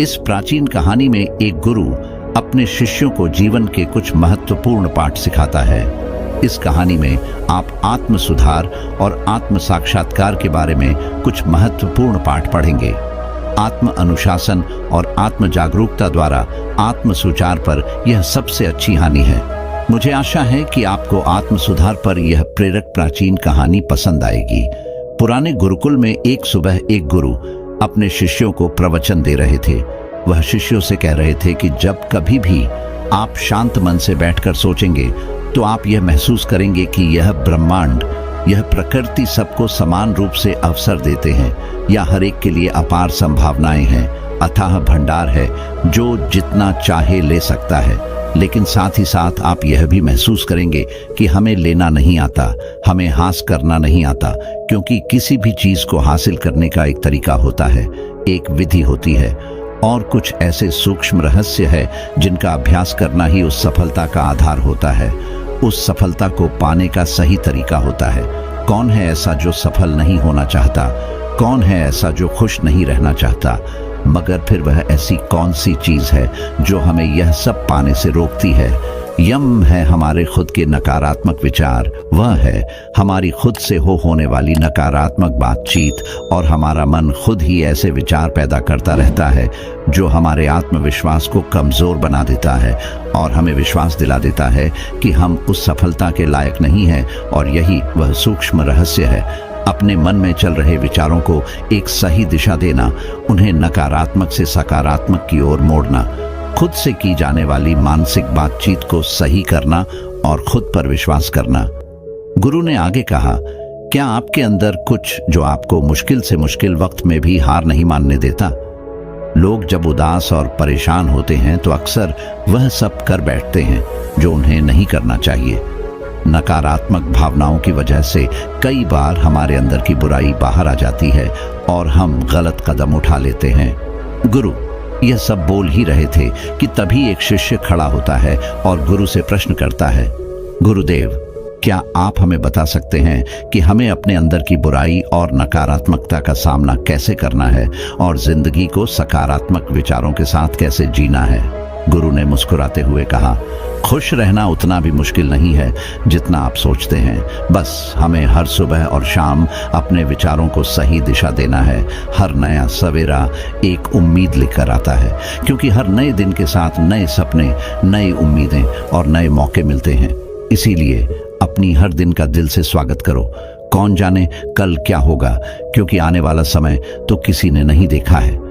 इस प्राचीन कहानी में एक गुरु अपने शिष्यों को जीवन के कुछ महत्वपूर्ण पाठ सिखाता है। इस कहानी में आप आत्म सुधार और आत्म साक्षात्कार के बारे में कुछ महत्वपूर्ण पाठ पढ़ेंगे। आत्म अनुशासन और आत्म जागरूकता द्वारा आत्म सुचार पर यह सबसे अच्छी हानि है। मुझे आशा है कि आपको आत्म सुधार पर यह प्रेरक प्राचीन कहानी पसंद आएगी। पुराने गुरुकुल में एक सुबह एक गुरु अपने शिष्यों को प्रवचन दे रहे थे। वह शिष्यों से कह रहे थे कि जब कभी भी आप शांत मन से बैठकर सोचेंगे तो आप यह महसूस करेंगे कि यह ब्रह्मांड, यह प्रकृति सबको समान रूप से अवसर देते हैं या हर एक के लिए अपार संभावनाएं हैं, अथाह भंडार है जो जितना चाहे ले सकता है। लेकिन साथ ही साथ आप यह भी महसूस करेंगे कि हमें लेना नहीं आता, हमें हासिल करना नहीं आता, क्योंकि किसी भी चीज को हासिल करने का एक तरीका होता है, एक विधि होती है और कुछ ऐसे सूक्ष्म रहस्य है जिनका अभ्यास करना ही उस सफलता का आधार होता है। उस सफलता को पाने का सही तरीका होता है। कौन है ऐसा जो सफल नहीं होना चाहता? कौन है ऐसा जो खुश नहीं रहना चाहता? मगर फिर वह ऐसी कौन सी चीज है जो हमें यह सब पाने से रोकती है? यम है हमारे खुद के नकारात्मक विचार, वह है हमारी खुद से होने वाली नकारात्मक बातचीत, और हमारा मन खुद ही ऐसे विचार पैदा करता रहता है जो हमारे आत्मविश्वास को कमजोर बना देता है और हमें विश्वास दिला देता है कि हम उस सफलता के लायक नहीं हैं। और यही वह सूक्ष्म रहस्य है। अपने मन में चल रहे विचारों को एक सही दिशा देना, उन्हें नकारात्मक से सकारात्मक की ओर मोड़ना, खुद से की जाने वाली मानसिक बातचीत को सही करना और खुद पर विश्वास करना। गुरु ने आगे कहा, क्या आपके अंदर कुछ जो आपको मुश्किल से मुश्किल वक्त में भी हार नहीं मानने देता? लोग जब उदास और परेशान होते हैं तो अक्सर वह सब कर बैठते हैं जो उन्हें नहीं करना चाहिए। नकारात्मक भावनाओं की वजह से कई बार हमारे अंदर की बुराई बाहर आ जाती है और हम गलत कदम उठा लेते हैं। गुरु यह सब बोल ही रहे थे कि तभी एक शिष्य खड़ा होता है और गुरु से प्रश्न करता है, गुरुदेव, क्या आप हमें बता सकते हैं कि हमें अपने अंदर की बुराई और नकारात्मकता का सामना कैसे करना है और जिंदगी को सकारात्मक विचारों के साथ कैसे जीना है? गुरु ने मुस्कुराते हुए कहा, खुश रहना उतना भी मुश्किल नहीं है जितना आप सोचते हैं। बस हमें हर सुबह और शाम अपने विचारों को सही दिशा देना है। हर नया सवेरा एक उम्मीद लेकर आता है, क्योंकि हर नए दिन के साथ नए सपने, नई उम्मीदें और नए मौके मिलते हैं। इसीलिए अपनी हर दिन का दिल से स्वागत करो। कौन जाने कल क्या होगा, क्योंकि आने वाला समय तो किसी ने नहीं देखा है।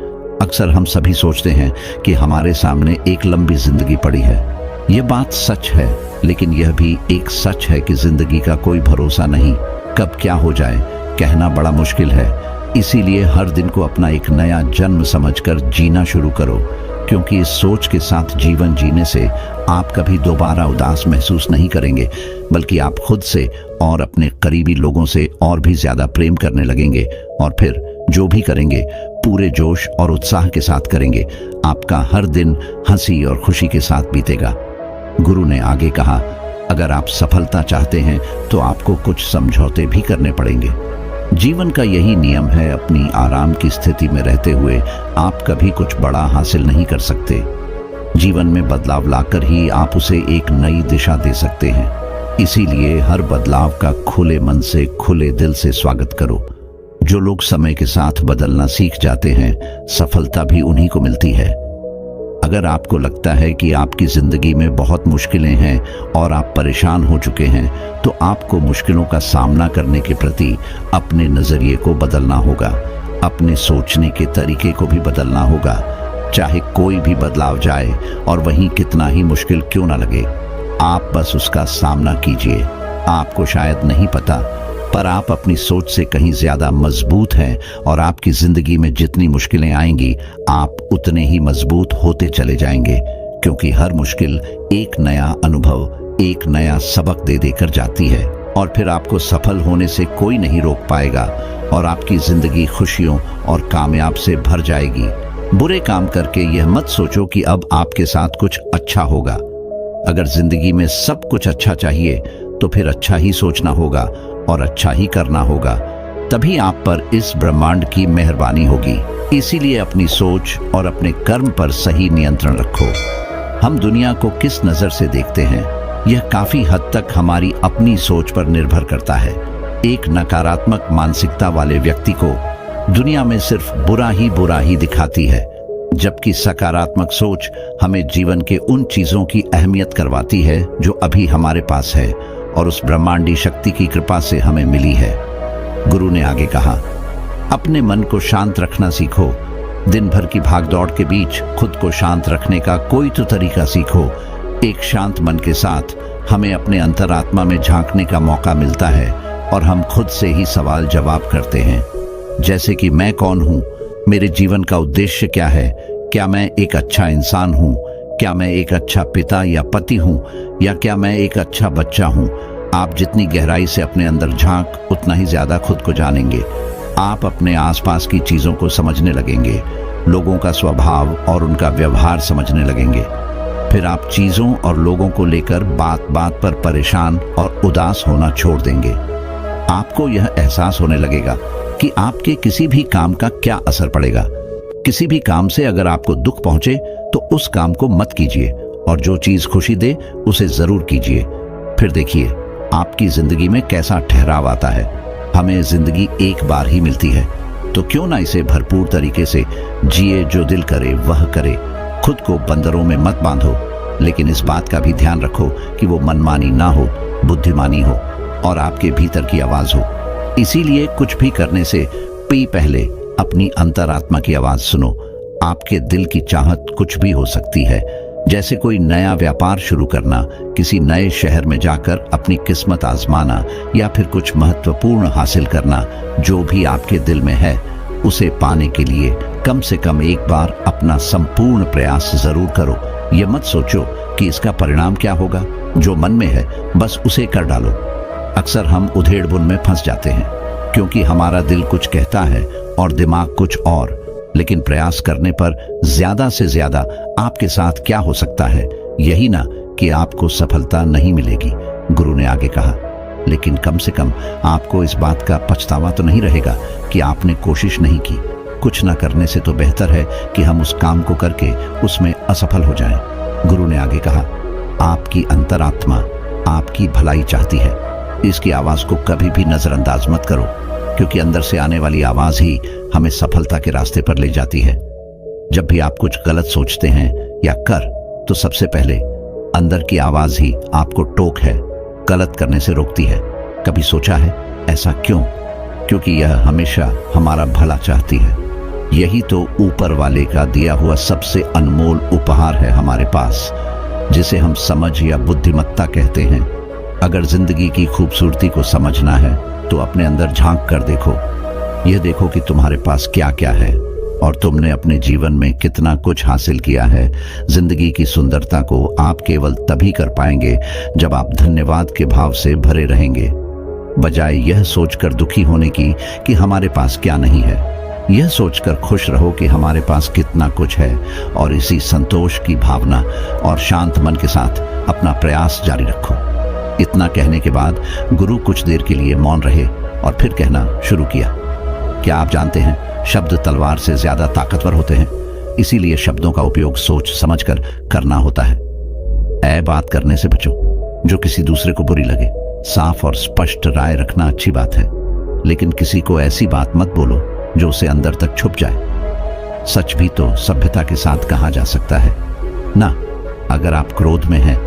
अक्सर हम सभी सोचते हैं कि हमारे सामने एक लंबी जिंदगी पड़ी है। यह बात सच है, लेकिन यह भी एक सच है कि जिंदगी का कोई भरोसा नहीं। कब क्या हो जाए कहना बड़ा मुश्किल है। इसीलिए हर दिन को अपना एक नया जन्म समझकर जीना शुरू करो, क्योंकि इस सोच के साथ जीवन जीने से आप कभी दोबारा उदास महसूस नहीं करेंगे, बल्कि आप खुद से और अपने करीबी लोगों से और भी ज्यादा प्रेम करने लगेंगे। और फिर जो भी करेंगे पूरे जोश और उत्साह के साथ करेंगे। आपका हर दिन हंसी और खुशी के साथ बीतेगा। गुरु ने आगे कहा, अगर आप सफलता चाहते हैं तो आपको कुछ समझौते भी करने पड़ेंगे। जीवन का यही नियम है, अपनी आराम की स्थिति में रहते हुए आप कभी कुछ बड़ा हासिल नहीं कर सकते। जीवन में बदलाव लाकर ही आप उसे एक नई दिशा दे सकते हैं। इसीलिए हर बदलाव का खुले मन से, खुले दिल से स्वागत करो। जो लोग समय के साथ बदलना सीख जाते हैं, सफलता भी उन्हीं को मिलती है। अगर आपको लगता है कि आपकी जिंदगी में बहुत मुश्किलें हैं और आप परेशान हो चुके हैं, तो आपको मुश्किलों का सामना करने के प्रति अपने नजरिए को बदलना होगा। अपने सोचने के तरीके को भी बदलना होगा। चाहे कोई भी बदलाव जाए और वहीं कितना ही मुश्किल क्यों ना लगे, आप बस उसका सामना कीजिए। आपको शायद नहीं पता, पर आप अपनी सोच से कहीं ज्यादा मजबूत हैं और आपकी जिंदगी में जितनी मुश्किलें आएंगी, आप उतने ही मजबूत होते चले जाएंगे, क्योंकि हर मुश्किल एक नया अनुभव, एक नया सबक दे देकर जाती है। और फिर आपको सफल होने से कोई नहीं रोक पाएगा और आपकी जिंदगी खुशियों और कामयाब से भर जाएगी। बुरे काम करके यह मत सोचो कि अब आपके साथ कुछ अच्छा होगा। अगर जिंदगी में सब कुछ अच्छा चाहिए तो फिर अच्छा ही सोचना होगा और अच्छा ही करना होगा। तभी आप पर इस ब्रह्मांड की मेहरबानी होगी। इसीलिए अपनी सोच और अपने कर्म पर सही नियंत्रण रखो। हम दुनिया को किस नजर से देखते हैं, यह काफी हद तक हमारी अपनी सोच पर निर्भर करता है। एक नकारात्मक मानसिकता वाले व्यक्ति को दुनिया में सिर्फ बुरा ही दिखाती है, जबकि सकारात्मक सोच हमें जीवन के उन चीजों की अहमियत करवाती है जो अभी हमारे पास है और उस ब्रह्मांडी शक्ति की कृपा से हमें मिली है। गुरु ने आगे कहा, अपने मन को शांत रखना सीखो। दिन भर की भागदौड़ के बीच खुद को शांत रखने का कोई तो तरीका सीखो। एक शांत मन के साथ हमें अपने अंतरात्मा में झांकने का मौका मिलता है और हम खुद से ही सवाल जवाब करते हैं, जैसे कि मैं कौन हूँ, मेरे जीवन का उद्देश्य क्या है, क्या मैं एक अच्छा इंसान हूँ, क्या मैं एक अच्छा पिता या पति हूँ, या क्या मैं एक अच्छा बच्चा हूँ। आप जितनी गहराई से अपने अंदर झांक, उतना ही ज्यादा खुद को जानेंगे। आप अपने आसपास की चीजों को समझने लगेंगे, लोगों का स्वभाव और उनका व्यवहार समझने लगेंगे। फिर आप चीजों और लोगों को लेकर बात बात पर परेशान और उदास होना छोड़ देंगे। आपको यह एहसास होने लगेगा कि आपके किसी भी काम का क्या असर पड़ेगा। किसी भी काम से अगर आपको दुख पहुंचे तो उस काम को मत कीजिए, और जो चीज खुशी दे उसे जरूर कीजिए। फिर देखिए आपकी जिंदगी में कैसा ठहराव आता है। हमें जिंदगी एक बार ही मिलती है, तो क्यों ना इसे भरपूर तरीके से जिए। जो दिल करे वह करे। खुद को बंदरों में मत बांधो, लेकिन इस बात का भी ध्यान रखो कि वो मनमानी ना हो, बुद्धिमानी हो और आपके भीतर की आवाज हो। इसीलिए कुछ भी करने से पहले अपनी अंतरात्मा की आवाज सुनो। आपके दिल की चाहत कुछ भी हो सकती है, जैसे कोई नया व्यापार शुरू करना, किसी नए शहर में जाकर अपनी किस्मत आजमाना, या फिर कुछ महत्वपूर्ण हासिल करना। जो भी आपके दिल में है उसे पाने के लिए कम से कम एक बार अपना संपूर्ण प्रयास जरूर करो। यह मत सोचो कि इसका परिणाम क्या होगा। जो मन में है बस उसे कर डालो। अक्सर हम उधेड़-बुन में फंस जाते हैं, क्योंकि हमारा दिल कुछ कहता है और दिमाग कुछ और। लेकिन प्रयास करने पर ज्यादा से ज्यादा आपके साथ क्या हो सकता है, यही ना कि आपको सफलता नहीं मिलेगी। गुरु ने आगे कहा, लेकिन कम से कम आपको इस बात का पछतावा तो नहीं रहेगा कि आपने कोशिश नहीं की। कुछ ना करने से तो बेहतर है कि हम उस काम को करके उसमें असफल हो जाएं। गुरु ने आगे कहा, आपकी अंतरात्मा आपकी भलाई चाहती है। इसकी आवाज को कभी भी नजरअंदाज मत करो, क्योंकि अंदर से आने वाली आवाज ही हमें सफलता के रास्ते पर ले जाती है। जब भी आप कुछ गलत सोचते हैं या कर, तो सबसे पहले अंदर की आवाज ही आपको टोक है, गलत करने से रोकती है। कभी सोचा है ऐसा क्यों? क्योंकि यह हमेशा हमारा भला चाहती है। यही तो ऊपर वाले का दिया हुआ सबसे अनमोल उपहार है हमारे पास, जिसे हम समझ या बुद्धिमत्ता कहते हैं। अगर जिंदगी की खूबसूरती को समझना है तो अपने अंदर झांक कर देखो। यह देखो कि तुम्हारे पास क्या क्या है और तुमने अपने जीवन में कितना कुछ हासिल किया है। जिंदगी की सुंदरता को आप केवल तभी कर पाएंगे जब आप धन्यवाद के भाव से भरे रहेंगे, बजाय यह सोचकर दुखी होने की कि हमारे पास क्या नहीं है। यह सोचकर खुश रहो कि हमारे पास कितना कुछ है, और इसी संतोष की भावना और शांत मन के साथ अपना प्रयास जारी रखो। इतना कहने के बाद गुरु कुछ देर के लिए मौन रहे और फिर कहना शुरू किया, क्या आप जानते हैं, शब्द तलवार से ज्यादा ताकतवर होते हैं। इसीलिए शब्दों का उपयोग सोच समझकर करना होता है। ऐ बात करने से बचो जो किसी दूसरे को बुरी लगे। साफ और स्पष्ट राय रखना अच्छी बात है, लेकिन किसी को ऐसी बात मत बोलो जो उसे अंदर तक छुप जाए। सच भी तो सभ्यता के साथ कहा जा सकता है ना। अगर आप क्रोध में हैं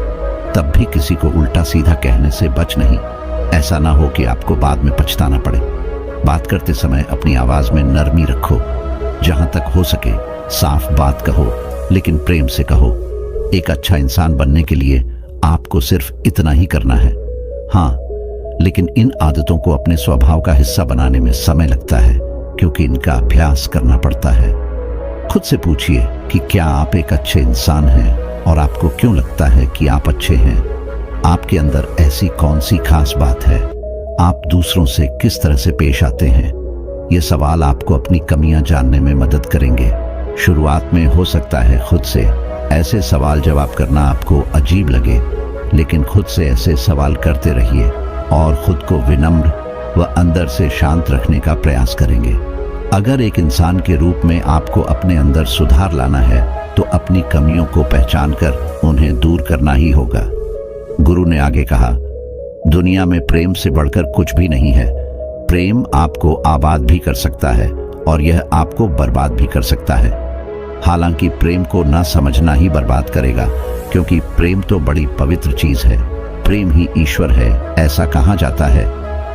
तब भी किसी को उल्टा सीधा कहने से बच नहीं। ऐसा ना हो कि आपको बाद में पछताना पड़े। बात करते समय अपनी आवाज में नरमी रखो। जहां तक हो सके साफ बात कहो, लेकिन प्रेम से कहो। एक अच्छा इंसान बनने के लिए आपको सिर्फ इतना ही करना है। हाँ, लेकिन इन आदतों को अपने स्वभाव का हिस्सा बनाने में समय लगता है, क्योंकि इनका अभ्यास करना पड़ता है। खुद से पूछिए कि क्या आप एक अच्छे इंसान हैं, और आपको क्यों लगता है कि आप अच्छे हैं। आपके अंदर ऐसी कौन सी खास बात है। आप दूसरों से किस तरह से पेश आते हैं। ये सवाल आपको अपनी कमियां जानने में मदद करेंगे। शुरुआत में हो सकता है खुद से ऐसे सवाल जवाब करना आपको अजीब लगे, लेकिन खुद से ऐसे सवाल करते रहिए और खुद को विनम्र व अंदर से शांत रखने का प्रयास करेंगे। अगर एक इंसान के रूप में आपको अपने अंदर सुधार लाना है तो अपनी कमियों को पहचानकर उन्हें दूर करना ही होगा। गुरु ने आगे कहा, दुनिया में प्रेम से बढ़कर कुछ भी नहीं है। प्रेम आपको आबाद भी कर सकता है और यह आपको बर्बाद भी कर सकता है। हालांकि प्रेम को ना समझना ही बर्बाद करेगा, क्योंकि प्रेम तो बड़ी पवित्र चीज है। प्रेम ही ईश्वर है, ऐसा कहा जाता है।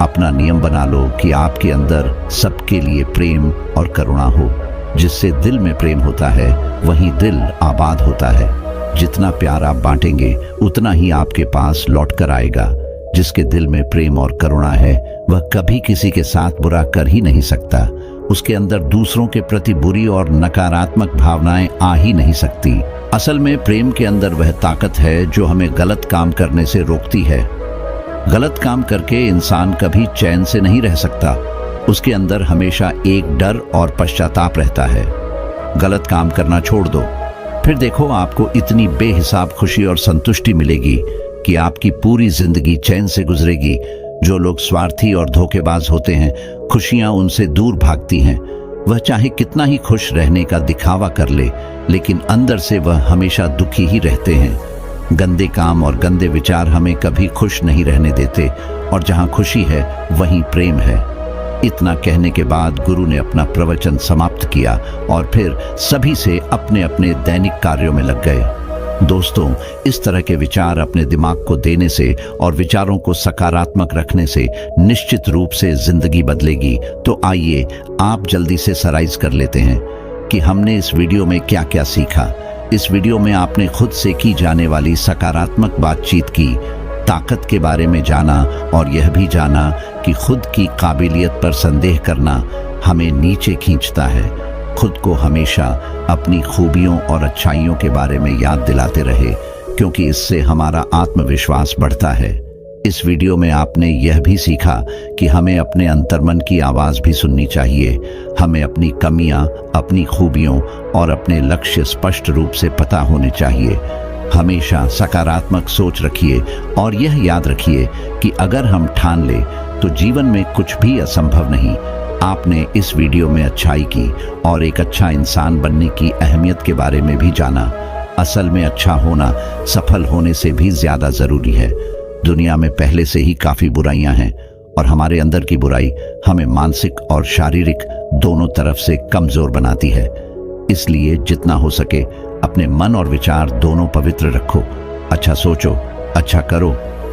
अपना नियम बना लो कि आपके अंदर सबके लिए प्रेम और करुणा हो। जिससे दिल में प्रेम होता है वहीं दिल आबाद होता है। जितना प्यार आप बांटेंगे उतना ही आपके पास लौट कर आएगा। जिसके दिल में प्रेम और करुणा है वह कभी किसी के साथ बुरा कर ही नहीं सकता। उसके अंदर दूसरों के प्रति बुरी और नकारात्मक भावनाएं आ ही नहीं सकती। असल में प्रेम के अंदर वह ताकत है जो हमें गलत काम करने से रोकती है। गलत काम करके इंसान कभी चैन से नहीं रह सकता। उसके अंदर हमेशा एक डर और पश्चाताप रहता है। गलत काम करना छोड़ दो, फिर देखो आपको इतनी बेहिसाब खुशी और संतुष्टि मिलेगी कि आपकी पूरी जिंदगी चैन से गुजरेगी। जो लोग स्वार्थी और धोखेबाज होते हैं, खुशियां उनसे दूर भागती हैं। वह चाहे कितना ही खुश रहने का दिखावा कर ले, लेकिन अंदर से वह हमेशा दुखी ही रहते हैं। गंदे काम और गंदे विचार हमें कभी खुश नहीं रहने देते, और जहां खुशी है वहीं प्रेम है। इतना कहने के बाद गुरु ने अपना प्रवचन समाप्त किया और फिर सभी से अपने अपने दैनिक कार्यों में लग गए। दोस्तों, इस तरह के विचार अपने दिमाग को देने से और विचारों को सकारात्मक रखने से निश्चित रूप से जिंदगी बदलेगी। तो आइए आप जल्दी से सराइज कर लेते हैं कि हमने इस वीडियो में क्या क्या सीखा। इस वीडियो में आपने खुद से की जाने वाली सकारात्मक बातचीत की, ताकत के बारे में जाना और यह भी जाना कि खुद की काबिलियत पर संदेह करना हमें नीचे खींचता है। खुद को हमेशा अपनी खूबियों और अच्छाइयों के बारे में याद दिलाते रहे, क्योंकि इससे हमारा आत्मविश्वास बढ़ता है। इस वीडियो में आपने यह भी सीखा कि हमें अपने अंतर्मन की आवाज़ भी सुननी चाहिए। हमें अपनी कमियां, अपनी खूबियों और अपने लक्ष्य स्पष्ट रूप से पता होने चाहिए। हमेशा सकारात्मक सोच रखिए और यह याद रखिए कि अगर हम ठान ले तो जीवन में कुछ भी असंभव नहीं। आपने इस वीडियो में अच्छाई की और एक अच्छा इंसान बनने की अहमियत के बारे में भी जाना। असल में अच्छा होना सफल होने से भी ज्यादा जरूरी है। दुनिया में पहले से ही काफी बुराइयां हैं और हमारे अंदर की बुराई हमें मानसिक और शारीरिक दोनों तरफ से कमजोर बनाती है। इसलिए जितना हो सके अपने मन और विचार दोनों पवित्र रखो। अच्छा सोचो, अच्छा करो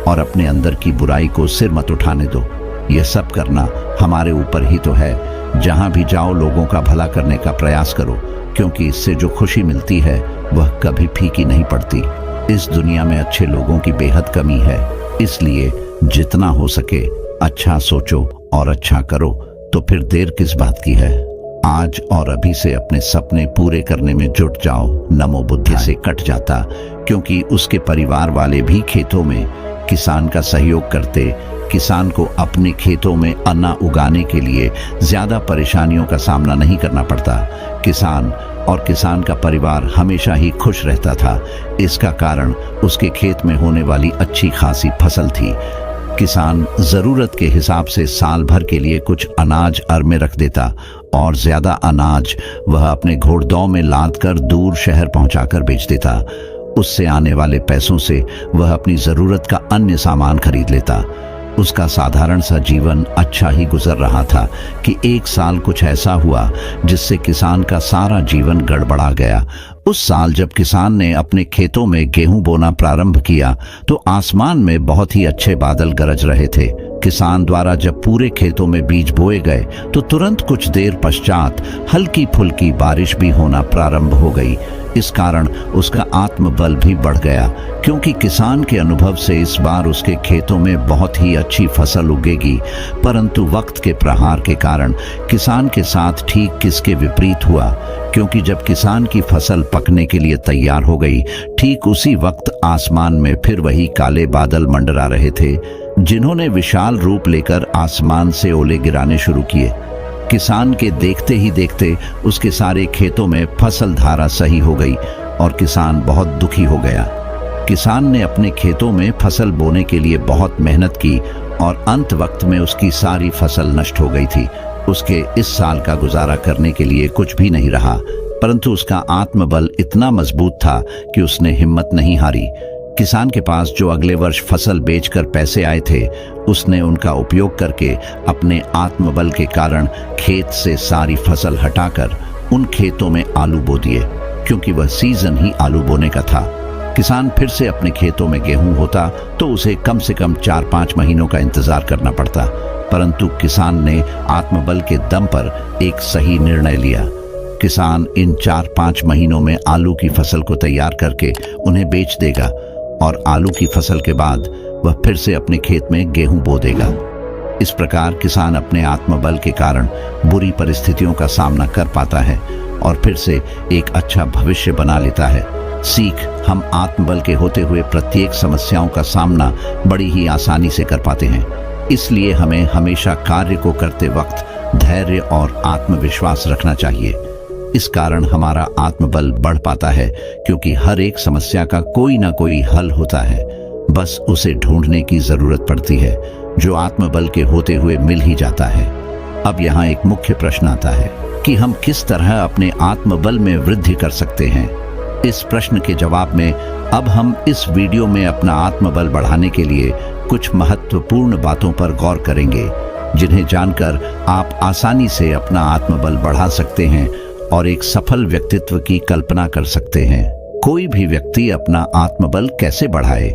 और अपने अंदर की बुराई को सिर मत उठाने दो। यह सब करना हमारे ऊपर ही तो है। जहां भी जाओ लोगों का भला करने का प्रयास करो, क्योंकि इससे जो खुशी मिलती है वह कभी फीकी नहीं पड़ती। इस दुनिया में अच्छे लोगों की बेहद कमी है। इसलिए जितना हो सके अच्छा सोचो और अच्छा करो। तो फिर देर किस बात की है? आज और अभी से अपने सपने पूरे करने में जुट जाओ। नमो बुद्धि से कट जाता, क्योंकि उसके परिवार वाले भी खेतों में किसान का सहयोग करते। किसान को अपने खेतों में अन्न उगाने के लिए ज्यादा परेशानियों का सामना नहीं करना पड़ता। किसान और किसान का परिवार हमेशा ही खुश रहता था। इसका कारण उसके खेत में होने वाली अच्छी खासी फसल थी। किसान जरूरत के हिसाब से साल भर के लिए कुछ अनाज घर में रख देता और ज्यादा अनाज वह अपने घोड़दौड़ में लाद कर दूर शहर पहुंचाकर बेच देता। उससे आने वाले पैसों से वह अपनी जरूरत का अन्य सामान खरीद लेता। उसका साधारण सा जीवन अच्छा ही गुजर रहा था कि एक साल कुछ ऐसा हुआ जिससे किसान का सारा जीवन गड़बड़ा गया। उस साल जब किसान ने अपने खेतों में गेहूं बोना प्रारंभ किया तो आसमान में बहुत ही अच्छे बादल गरज रहे थे। किसान द्वारा जब पूरे खेतों में बीज बोए गए तो तुरंत कुछ देर पश्चात हल्की फुल्की बारिश भी होना प्रारंभ हो गई। इस कारण उसका आत्मबल भी बढ़ गया, क्योंकि किसान के अनुभव से इस बार उसके खेतों में बहुत ही अच्छी फसल उगेगी। परंतु वक्त के प्रहार के कारण किसान के साथ ठीक किसके विपरीत हुआ, क्योंकि जब किसान की फसल पकने के लिए तैयार हो गई, ठीक उसी वक्त आसमान में फिर वही काले बादल मंडरा रहे थे, जिन्होंने विशाल रूप लेकर आसमान से ओले गिराने शुरू किए। किसान के देखते ही देखते उसके सारे खेतों में फसल धारा सही हो गई और किसान बहुत दुखी हो गया। किसान ने अपने खेतों में फसल बोने के लिए बहुत मेहनत की और अंत वक्त में उसकी सारी फसल नष्ट हो गई थी। उसके इस साल का गुजारा करने के लिए कुछ भी नहीं रहा, परंतु उसका आत्मबल इतना मजबूत था कि उसने हिम्मत नहीं हारी। किसान के पास जो अगले वर्ष फसल बेचकर पैसे आए थे, उसने उनका उपयोग करके अपने आत्मबल के कारण खेत से सारी फसल हटाकर उन खेतों में आलू बो दिए, क्योंकि वह सीजन ही आलू बोने का था। किसान फिर से अपने खेतों में गेहूं होता तो उसे कम से कम 4-5 महीनों का इंतजार करना पड़ता, परंतु किसान ने आत्मबल के दम पर एक सही निर्णय लिया। किसान इन 4-5 महीनों में आलू की फसल को तैयार करके उन्हें बेच देगा और आलू की फसल के बाद वह फिर से अपने खेत में गेहूं बो देगा। इस प्रकार किसान अपने आत्मबल के कारण बुरी परिस्थितियों का सामना कर पाता है और फिर से एक अच्छा भविष्य बना लेता है। सीख, हम आत्मबल के होते हुए प्रत्येक समस्याओं का सामना बड़ी ही आसानी से कर पाते हैं। इसलिए हमें हमेशा कार्य को करते वक्त धैर्य और आत्मविश्वास रखना चाहिए। इस कारण हमारा आत्मबल बढ़ पाता है, क्योंकि हर एक समस्या का कोई ना कोई हल होता है, बस उसे ढूंढने की जरूरत पड़ती है, जो आत्मबल के होते हुए मिल ही जाता है। अब यहाँ एक मुख्य प्रश्न आता है कि हम किस तरह अपने आत्मबल में वृद्धि कर सकते हैं। इस प्रश्न के जवाब में अब हम इस वीडियो में अपना आत्मबल बढ़ाने के लिए कुछ महत्वपूर्ण बातों पर गौर करेंगे, जिन्हें जानकर आप आसानी से अपना आत्मबल बढ़ा सकते हैं और एक सफल व्यक्तित्व की कल्पना कर सकते हैं। कोई भी व्यक्ति अपना आत्मबल कैसे बढ़ाए?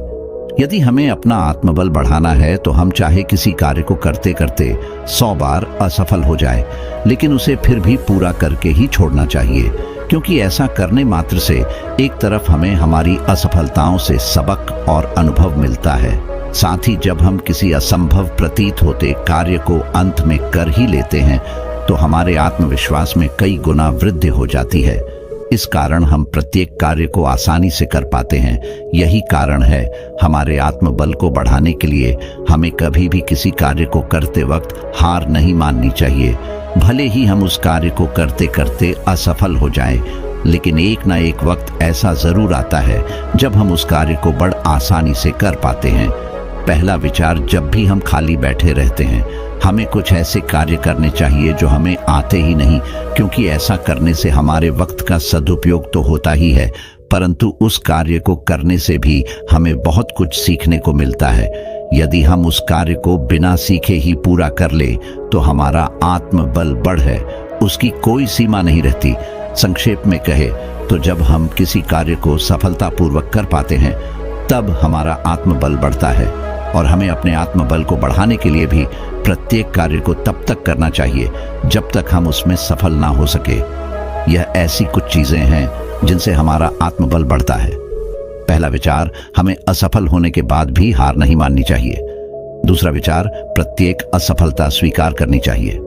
यदि हमें अपना आत्मबल बढ़ाना है तो हम चाहे किसी कार्य को करते करते 100 बार असफल हो जाए, लेकिन उसे फिर भी पूरा करके ही छोड़ना चाहिए, क्योंकि ऐसा करने मात्र से एक तरफ हमें हमारी असफलताओं से सबक और अनुभव मिलता है, साथ ही जब हम किसी असंभव प्रतीत होते कार्य को अंत में कर ही लेते हैं तो हमारे आत्मविश्वास में कई गुना वृद्धि हो जाती है। इस कारण हम प्रत्येक कार्य को आसानी से कर पाते हैं। यही कारण है हमारे आत्मबल को बढ़ाने के लिए हमें कभी भी किसी कार्य को करते वक्त हार नहीं माननी चाहिए। भले ही हम उस कार्य को करते करते असफल हो जाएं, लेकिन एक ना एक वक्त ऐसा जरूर आता है जब हम उस कार्य को बड़ आसानी से कर पाते हैं। पहला विचार, जब भी हम खाली बैठे रहते हैं, हमें कुछ ऐसे कार्य करने चाहिए जो हमें आते ही नहीं, क्योंकि ऐसा करने से हमारे वक्त का सदुपयोग तो होता ही है, परंतु उस कार्य को करने से भी हमें बहुत कुछ सीखने को मिलता है। यदि हम उस कार्य को बिना सीखे ही पूरा कर ले तो हमारा आत्मबल बढ़ है, उसकी कोई सीमा नहीं रहती। संक्षेप में कहे तो जब हम किसी कार्य को सफलतापूर्वक कर पाते हैं तब हमारा आत्मबल बढ़ता है, और हमें अपने आत्मबल को बढ़ाने के लिए भी प्रत्येक कार्य को तब तक करना चाहिए जब तक हम उसमें सफल ना हो सके। यह ऐसी कुछ चीजें हैं जिनसे हमारा आत्मबल बढ़ता है। पहला विचार, हमें असफल होने के बाद भी हार नहीं माननी चाहिए। दूसरा विचार, प्रत्येक असफलता स्वीकार करनी चाहिए।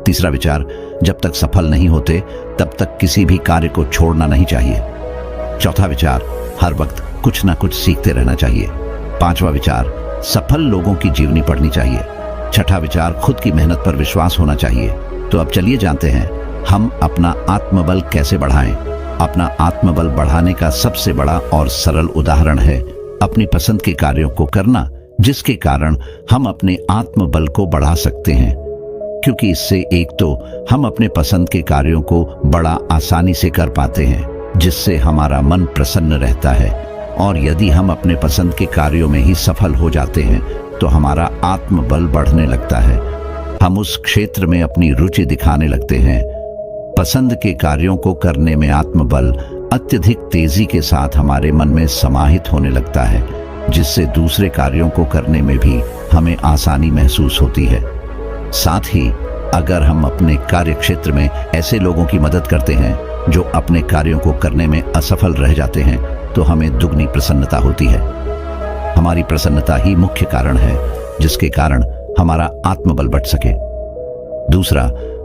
तीसरा विचार, जब तक सफल नहीं होते तब तक किसी भी कार्य को छोड़ना नहीं चाहिए। चौथा विचार, हर वक्त कुछ ना कुछ सीखते रहना चाहिए। पांचवा विचार, सफल लोगों की जीवनी पढ़नी चाहिए। छठा विचार, खुद की मेहनत पर विश्वास होना चाहिए। तो अब चलिए जानते हैं हम अपना आत्मबल कैसे बढ़ाएं। अपना आत्मबल बढ़ाने का सबसे बड़ा और सरल उदाहरण है अपनी पसंद के कार्यों को करना, जिसके कारण हम अपने आत्मबल को बढ़ा सकते हैं। क्योंकि इससे एक तो हम अपने पसंद के कार्यों को बड़ा आसानी से कर पाते हैं, जिससे हमारा मन प्रसन्न रहता है, और यदि हम अपने पसंद के कार्यों में ही सफल हो जाते हैं तो हमारा आत्मबल बढ़ने लगता है। हम उस क्षेत्र में अपनी रुचि दिखाने लगते हैं। पसंद के कार्यों को करने में आत्मबल अत्यधिक तेजी के साथ हमारे मन में समाहित होने लगता है, जिससे दूसरे कार्यों को करने में भी हमें आसानी महसूस होती है। साथ ही अगर हम अपने कार्य क्षेत्र में ऐसे लोगों की मदद करते हैं जो अपने कार्यों को करने में असफल रह जाते हैं तो हमें दुगनी प्रसन्नता होती है। हमारी प्रसन्नता ही मुख्य कारण है जिसके कारण हमारा आत्मबल बढ़ सके। दूसरा,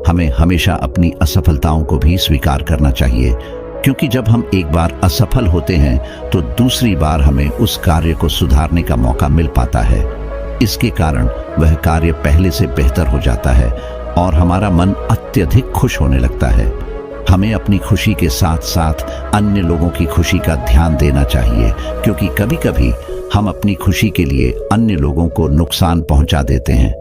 हमें हमेशा अपनी असफलताओं को भी स्वीकार करना चाहिए, क्योंकि जब हम एक बार असफल होते हैं तो दूसरी बार हमें उस कार्य को सुधारने का मौका मिल पाता है। इसके कारण वह कार्य पहले से बेहतर हो जाता है और हमारा मन अत्यधिक खुश होने लगता है। हमें अपनी खुशी के साथ साथ अन्य लोगों की खुशी का ध्यान देना चाहिए, क्योंकि कभी कभी हम अपनी खुशी के लिए अन्य लोगों को नुकसान पहुंचा देते हैं।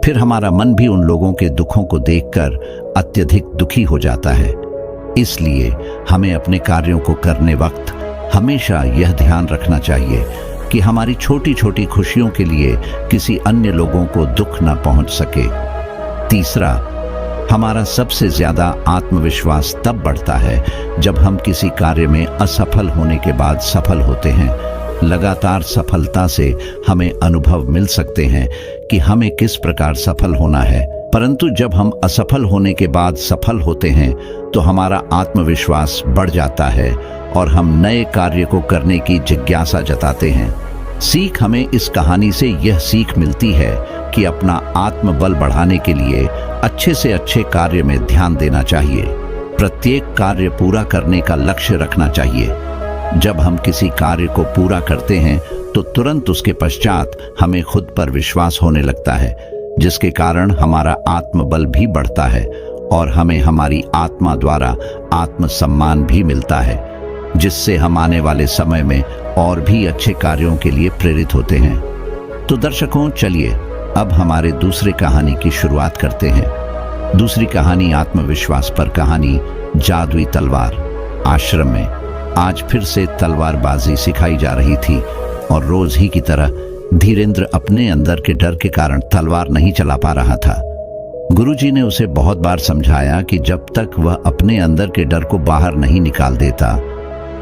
फिर हमारा मन भी उन लोगों के दुखों को देखकर अत्यधिक दुखी हो जाता है। इसलिए हमें अपने कार्यों को करने वक्त हमेशा यह ध्यान रखना चाहिए कि हमारी छोटी छोटी खुशियों के लिए किसी अन्य लोगों को दुख न पहुंच सके। तीसरा, हमारा सबसे ज्यादा आत्मविश्वास तब बढ़ता है जब हम किसी कार्य में असफल होने के बाद सफल होते हैं। लगातार सफलता से हमें अनुभव मिल सकते हैं कि हमें किस प्रकार सफल होना है, परंतु जब हम असफल होने के बाद सफल होते हैं तो हमारा आत्मविश्वास बढ़ जाता है और हम नए कार्य को करने की जिज्ञासा जताते हैं। सीख हमें इस कहानी से यह सीख मिलती है कि अपना आत्मबल बढ़ाने के लिए अच्छे से अच्छे कार्य में ध्यान देना चाहिए। प्रत्येक कार्य पूरा करने का लक्ष्य रखना चाहिए। जब हम किसी कार्य को पूरा करते हैं तो तुरंत उसके पश्चात हमें खुद पर विश्वास होने लगता है, जिसके कारण हमारा आत्मबल भी बढ़ता है और हमें हमारी आत्मा द्वारा आत्मसम्मान भी मिलता है, जिससे हम आने वाले समय में और भी अच्छे कार्यों के लिए प्रेरित होते हैं। तो दर्शकों, चलिए अब हमारे दूसरे कहानी की शुरुआत करते हैं। दूसरी कहानी आत्मविश्वास पर कहानी जादुई तलवार। आश्रम में आज फिर से तलवारबाजी सिखाई जा रही थी और रोज ही की तरह धीरेंद्र अपने अंदर के डर के कारण तलवार नहीं चला पा रहा था। गुरुजी ने उसे बहुत बार समझाया कि जब तक वह अपने अंदर के डर को बाहर नहीं निकाल देता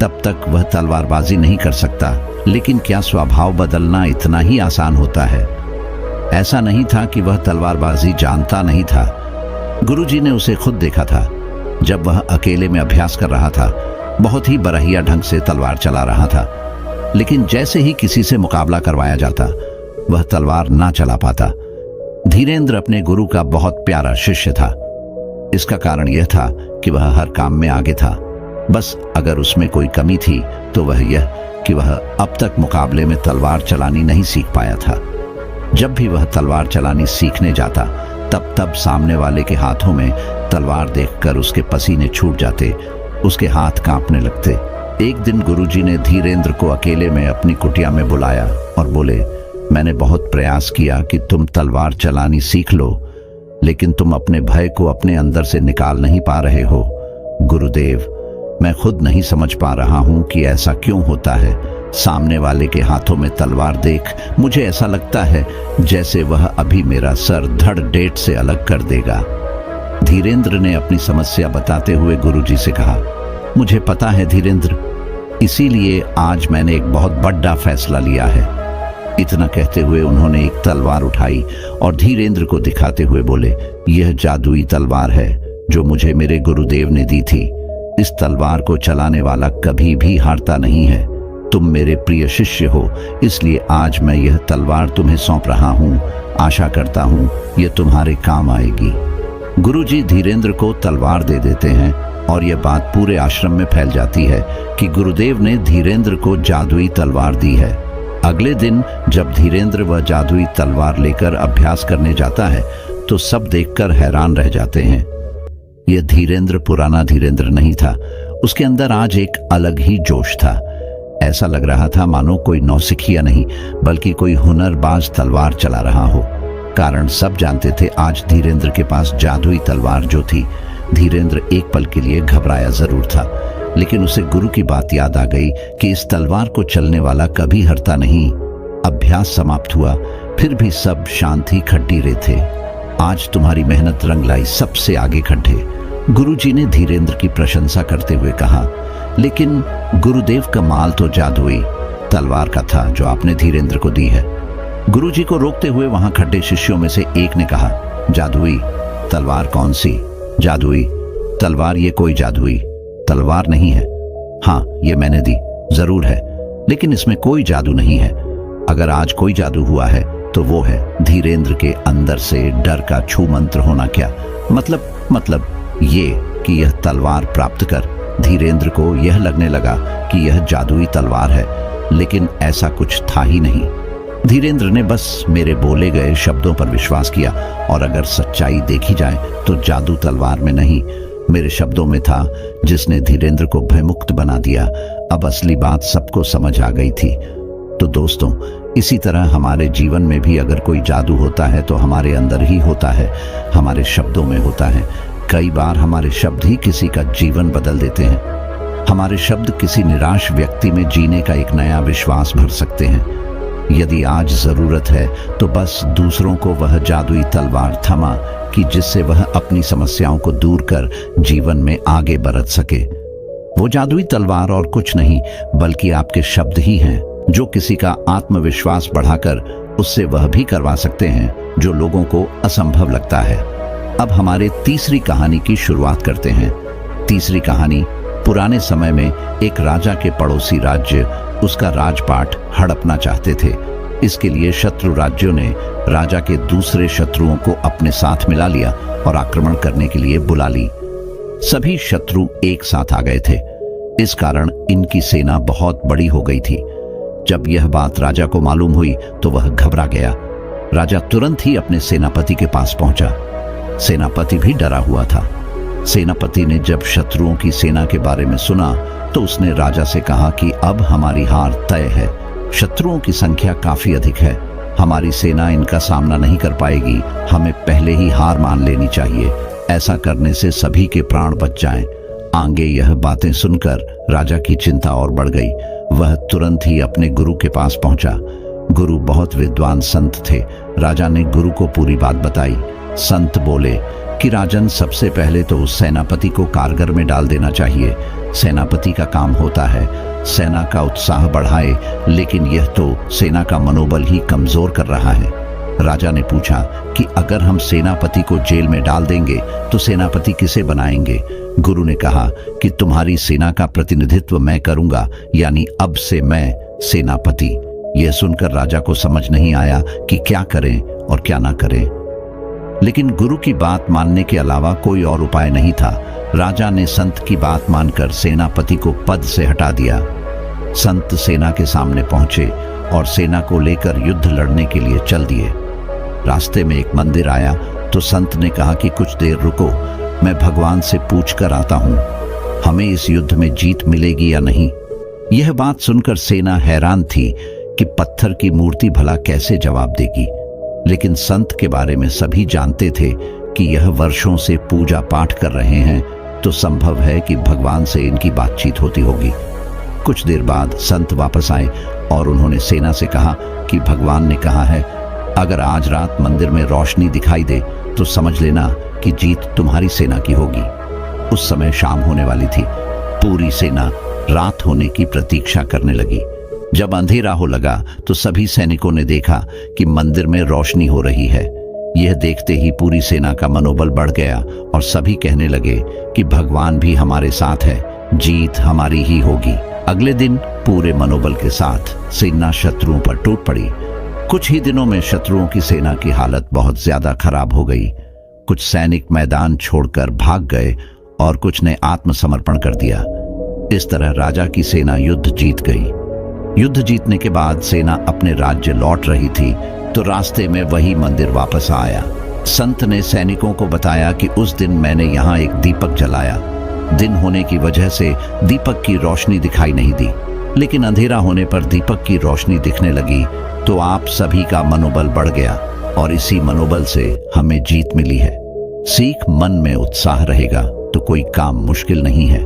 तब तक वह तलवारबाजी नहीं कर सकता। लेकिन क्या स्वभाव बदलना इतना ही आसान होता है? ऐसा नहीं था कि वह तलवारबाजी जानता नहीं था। गुरुजी ने उसे खुद देखा था जब वह अकेले में अभ्यास कर रहा था। बहुत ही बरहिया ढंग से तलवार चला रहा था, लेकिन जैसे ही किसी से मुकाबला करवाया जाता वह तलवार ना चला पाता। धीरेंद्र अपने गुरु का बहुत प्यारा शिष्य था। इसका कारण यह था कि वह हर काम में आगे था। बस अगर उसमें कोई कमी थी तो वह यह कि वह अब तक मुकाबले में तलवार चलानी नहीं सीख पाया था। जब भी वह तलवार चलानी सीखने जाता तब सामने वाले के हाथों में तलवार देखकर उसके पसीने छूट जाते, उसके हाथ कांपने लगते। एक दिन गुरुजी ने धीरेंद्र को अकेले में अपनी कुटिया में बुलाया और बोले, मैंने बहुत प्रयास किया कि तुम तलवार चलानी सीख लो, लेकिन तुम अपने भय को अपने अंदर से निकाल नहीं पा रहे हो। गुरुदेव, मैं खुद नहीं समझ पा रहा हूं कि ऐसा क्यों होता है। सामने वाले के हाथों में तलवार देख मुझे ऐसा लगता है जैसे वह अभी मेरा सर धड़ डेट से अलग कर देगा। धीरेंद्र ने अपनी समस्या बताते हुए गुरुजी से कहा, मुझे पता है धीरेंद्र, इसीलिए आज मैंने एक बहुत बड़ा फैसला लिया है। इतना कहते हुए उन्होंने एक तलवार उठाई और धीरेंद्र को दिखाते हुए बोले, यह जादुई तलवार है जो मुझे मेरे गुरुदेव ने दी थी। इस तलवार को चलाने वाला कभी भी हारता नहीं है। तुम मेरे प्रिय शिष्य हो, इसलिए आज मैं यह तलवार तुम्हें सौंप रहा हूँ। आशा करता हूँ यह तुम्हारे काम आएगी। गुरुजी धीरेंद्र को तलवार दे देते हैं और यह बात पूरे आश्रम में फैल जाती है कि गुरुदेव ने धीरेंद्र को जादुई तलवार दी है। अगले दिन जब धीरेंद्र वह जादुई तलवार लेकर अभ्यास करने जाता है तो सब देखकर हैरान रह जाते हैं। यह धीरेंद्र पुराना धीरेंद्र नहीं था। उसके अंदर आज एक अलग ही जोश था। ऐसा लग रहा था मानो कोई नौसिखिया नहीं बल्कि कोई हुनरबाज तलवार चला रहा हो। कारण सब जानते थे आज धीरेंद्र के पास जादुई तलवार जो थी। धीरेंद्र एक पल के लिए घबराया जरूर था, लेकिन उसे गुरु की बात याद आ गई कि इस तलवार को चलने वाला कभी हारता नहीं। अभ्यास समाप्त हुआ, फिर भी सब शांत ही खट्टी रहे थे। आज तुम्हारी मेहनत रंग लाई, सबसे आगे खड़े। गुरुजी ने धीरेंद्र की प्रशंसा करते हुए कहा, लेकिन गुरुदेव का माल तो जादुई तलवार का था जो आपने धीरेंद्र को दी है। गुरुजी को रोकते हुए वहां खड़े शिष्यों में से एक ने कहा, जादुई तलवार कौन सी? जादुई तलवार? ये कोई जादुई तलवार नहीं है। हाँ, ये मैंने दी जरूर है, लेकिन इसमें कोई जादू नहीं है। अगर आज कोई जादू हुआ है तो वो है धीरेंद्र के अंदर से डर का छू मंत्र होना। क्या मतलब ये कि यह तलवार प्राप्त कर धीरेंद्र को यह लगने लगा कि यह जादुई तलवार है, लेकिन ऐसा कुछ था ही नहीं। धीरेंद्र ने बस मेरे बोले गए शब्दों पर विश्वास किया, और अगर सच्चाई देखी जाए तो जादू तलवार में नहीं, मेरे शब्दों में था, जिसने धीरेंद्र को भयमुक्त बना दिया। अब असली बात सबको समझ आ गई थी। तो दोस्तों, इसी तरह हमारे जीवन में भी अगर कोई जादू होता है तो हमारे अंदर ही होता है, हमारे शब्दों में होता है। कई बार हमारे शब्द ही किसी का जीवन बदल देते हैं। हमारे शब्द किसी निराश व्यक्ति में जीने का एक नया विश्वास भर सकते हैं। यदि आज जरूरत है तो बस दूसरों को वह जादुई तलवार थमा कि जिससे वह अपनी समस्याओं को दूर कर जीवन में आगे बढ़ सके। वो जादुई तलवार और कुछ नहीं बल्कि आपके शब्द ही हैं, जो किसी का आत्मविश्वास बढ़ाकर उससे वह भी करवा सकते हैं जो लोगों को असंभव लगता है। अब हमारे तीसरी कहानी की शुरुआत करते हैं। तीसरी कहानी, पुराने समय में एक राजा के पड़ोसी राज्य उसका राजपाट हड़पना चाहते थे। इसके लिए शत्रु राज्यों ने राजा के दूसरे शत्रुओं को अपने साथ मिला लिया और आक्रमण करने के लिए बुला ली। सभी शत्रु एक साथ आ गए थे। इस कारण इनकी सेना बहुत बड़ी हो गई थी। जब यह बात राजा को मालूम हुई तो वह घबरा गया। राजा तुरंत ही अपने सेनापति के पास पहुंचा। सेनापति भी डरा हुआ था। सेनापति ने जब शत्रुओं की सेना के बारे में सुना तो उसने राजा से कहा कि अब हमारी हार तय है। शत्रुओं की संख्या काफी अधिक है, हमारी सेना इनका सामना नहीं कर पाएगी। हमें पहले ही हार मान लेनी चाहिए। ऐसा करने से सभी के प्राण बच जाएं। आगे यह बातें सुनकर राजा की चिंता और बढ़ गई। वह तुरंत ही अपने गुरु के पास पहुंचा। गुरु बहुत विद्वान संत थे। राजा ने गुरु को पूरी बात बताई। संत बोले कि राजन, सबसे पहले तो उस सेनापति को कारगर में डाल देना चाहिए। सेनापति का काम होता है सेना का उत्साह बढ़ाए, लेकिन यह तो सेना का मनोबल ही कमजोर कर रहा है। राजा ने पूछा कि अगर हम सेनापति को जेल में डाल देंगे तो सेनापति किसे बनाएंगे? गुरु ने कहा कि तुम्हारी सेना का प्रतिनिधित्व मैं करूंगा, यानी अब से मैं सेनापति। यह सुनकर राजा को समझ नहीं आया कि क्या करें और क्या ना करें, लेकिन गुरु की बात मानने के अलावा कोई और उपाय नहीं था। राजा ने संत की बात मानकर सेनापति को पद से हटा दिया। संत सेना के सामने पहुंचे और सेना को लेकर युद्ध लड़ने के लिए चल दिए। रास्ते में एक मंदिर आया तो संत ने कहा कि कुछ देर रुको, मैं भगवान से पूछ कर आता हूं, हमें इस युद्ध में जीत मिलेगी या नहीं। यह बात सुनकर सेना हैरान थी कि पत्थर की मूर्ति भला कैसे जवाब देगी, लेकिन संत के बारे में सभी जानते थे कि यह वर्षों से पूजा पाठ कर रहे हैं, तो संभव है कि भगवान से इनकी बातचीत होती होगी। कुछ देर बाद संत वापस आए और उन्होंने सेना से कहा कि भगवान ने कहा है, अगर आज रात मंदिर में रोशनी दिखाई दे तो समझ लेना कि जीत तुम्हारी सेना की होगी। उस समय शाम होने वाली थी। पूरी सेना रात होने की प्रतीक्षा करने लगी। जब अंधेरा हो लगा तो सभी सैनिकों ने देखा कि मंदिर में रोशनी हो रही है। यह देखते ही पूरी सेना का मनोबल बढ़ गया और सभी कहने लगे कि भगवान भी हमारे साथ है, जीत हमारी ही होगी। अगले दिन पूरे मनोबल के साथ सेना शत्रुओं पर टूट पड़ी। कुछ ही दिनों में शत्रुओं की सेना की हालत बहुत ज्यादा खराब हो गई। कुछ सैनिक मैदान छोड़कर भाग गए और कुछ ने आत्मसमर्पण कर दिया। इस तरह राजा की सेना युद्ध जीत गई। युद्ध जीतने के बाद सेना अपने राज्य लौट रही थी तो रास्ते में वही मंदिर वापस आया। संत ने सैनिकों को बताया कि उस दिन मैंने यहाँ एक दीपक जलाया। दिन होने की वजह से दीपक की रोशनी दिखाई नहीं दी, लेकिन अंधेरा होने पर दीपक की रोशनी दिखने लगी तो आप सभी का मनोबल बढ़ गया और इसी मनोबल से हमें जीत मिली है। सीख, मन में उत्साह रहेगा तो कोई काम मुश्किल नहीं है।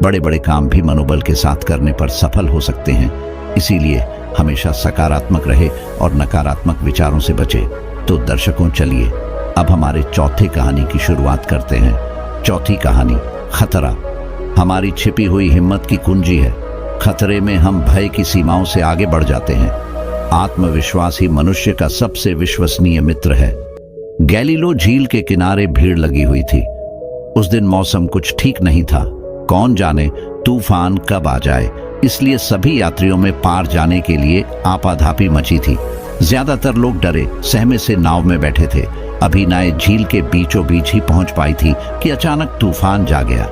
बड़े बड़े काम भी मनोबल के साथ करने पर सफल हो सकते हैं। इसीलिए हमेशा सकारात्मक रहे और नकारात्मक विचारों से बचे। तो दर्शकों, चलिए अब हमारे चौथे कहानी की शुरुआत करते हैं। चौथी कहानी, खतरा। हमारी छिपी हुई हिम्मत की कुंजी है। खतरे में हम भय की सीमाओं से आगे बढ़ जाते हैं। आत्मविश्वास ही मनुष्य का सबसे विश्वसनीय मित्र है। गैलीलो झील के किनारे भीड़ लगी हुई थी। उस दिन मौसम कुछ ठीक नहीं था। कौन जाने तूफान कब आ जाए, इसलिए सभी यात्रियों में पार जाने के लिए आपाधापी मची थी। ज्यादातर लोग डरे सहमे से नाव में बैठे थे। अभी नाव झील के बीचों बीच ही पहुंच पाई थी कि अचानक तूफान जा गया।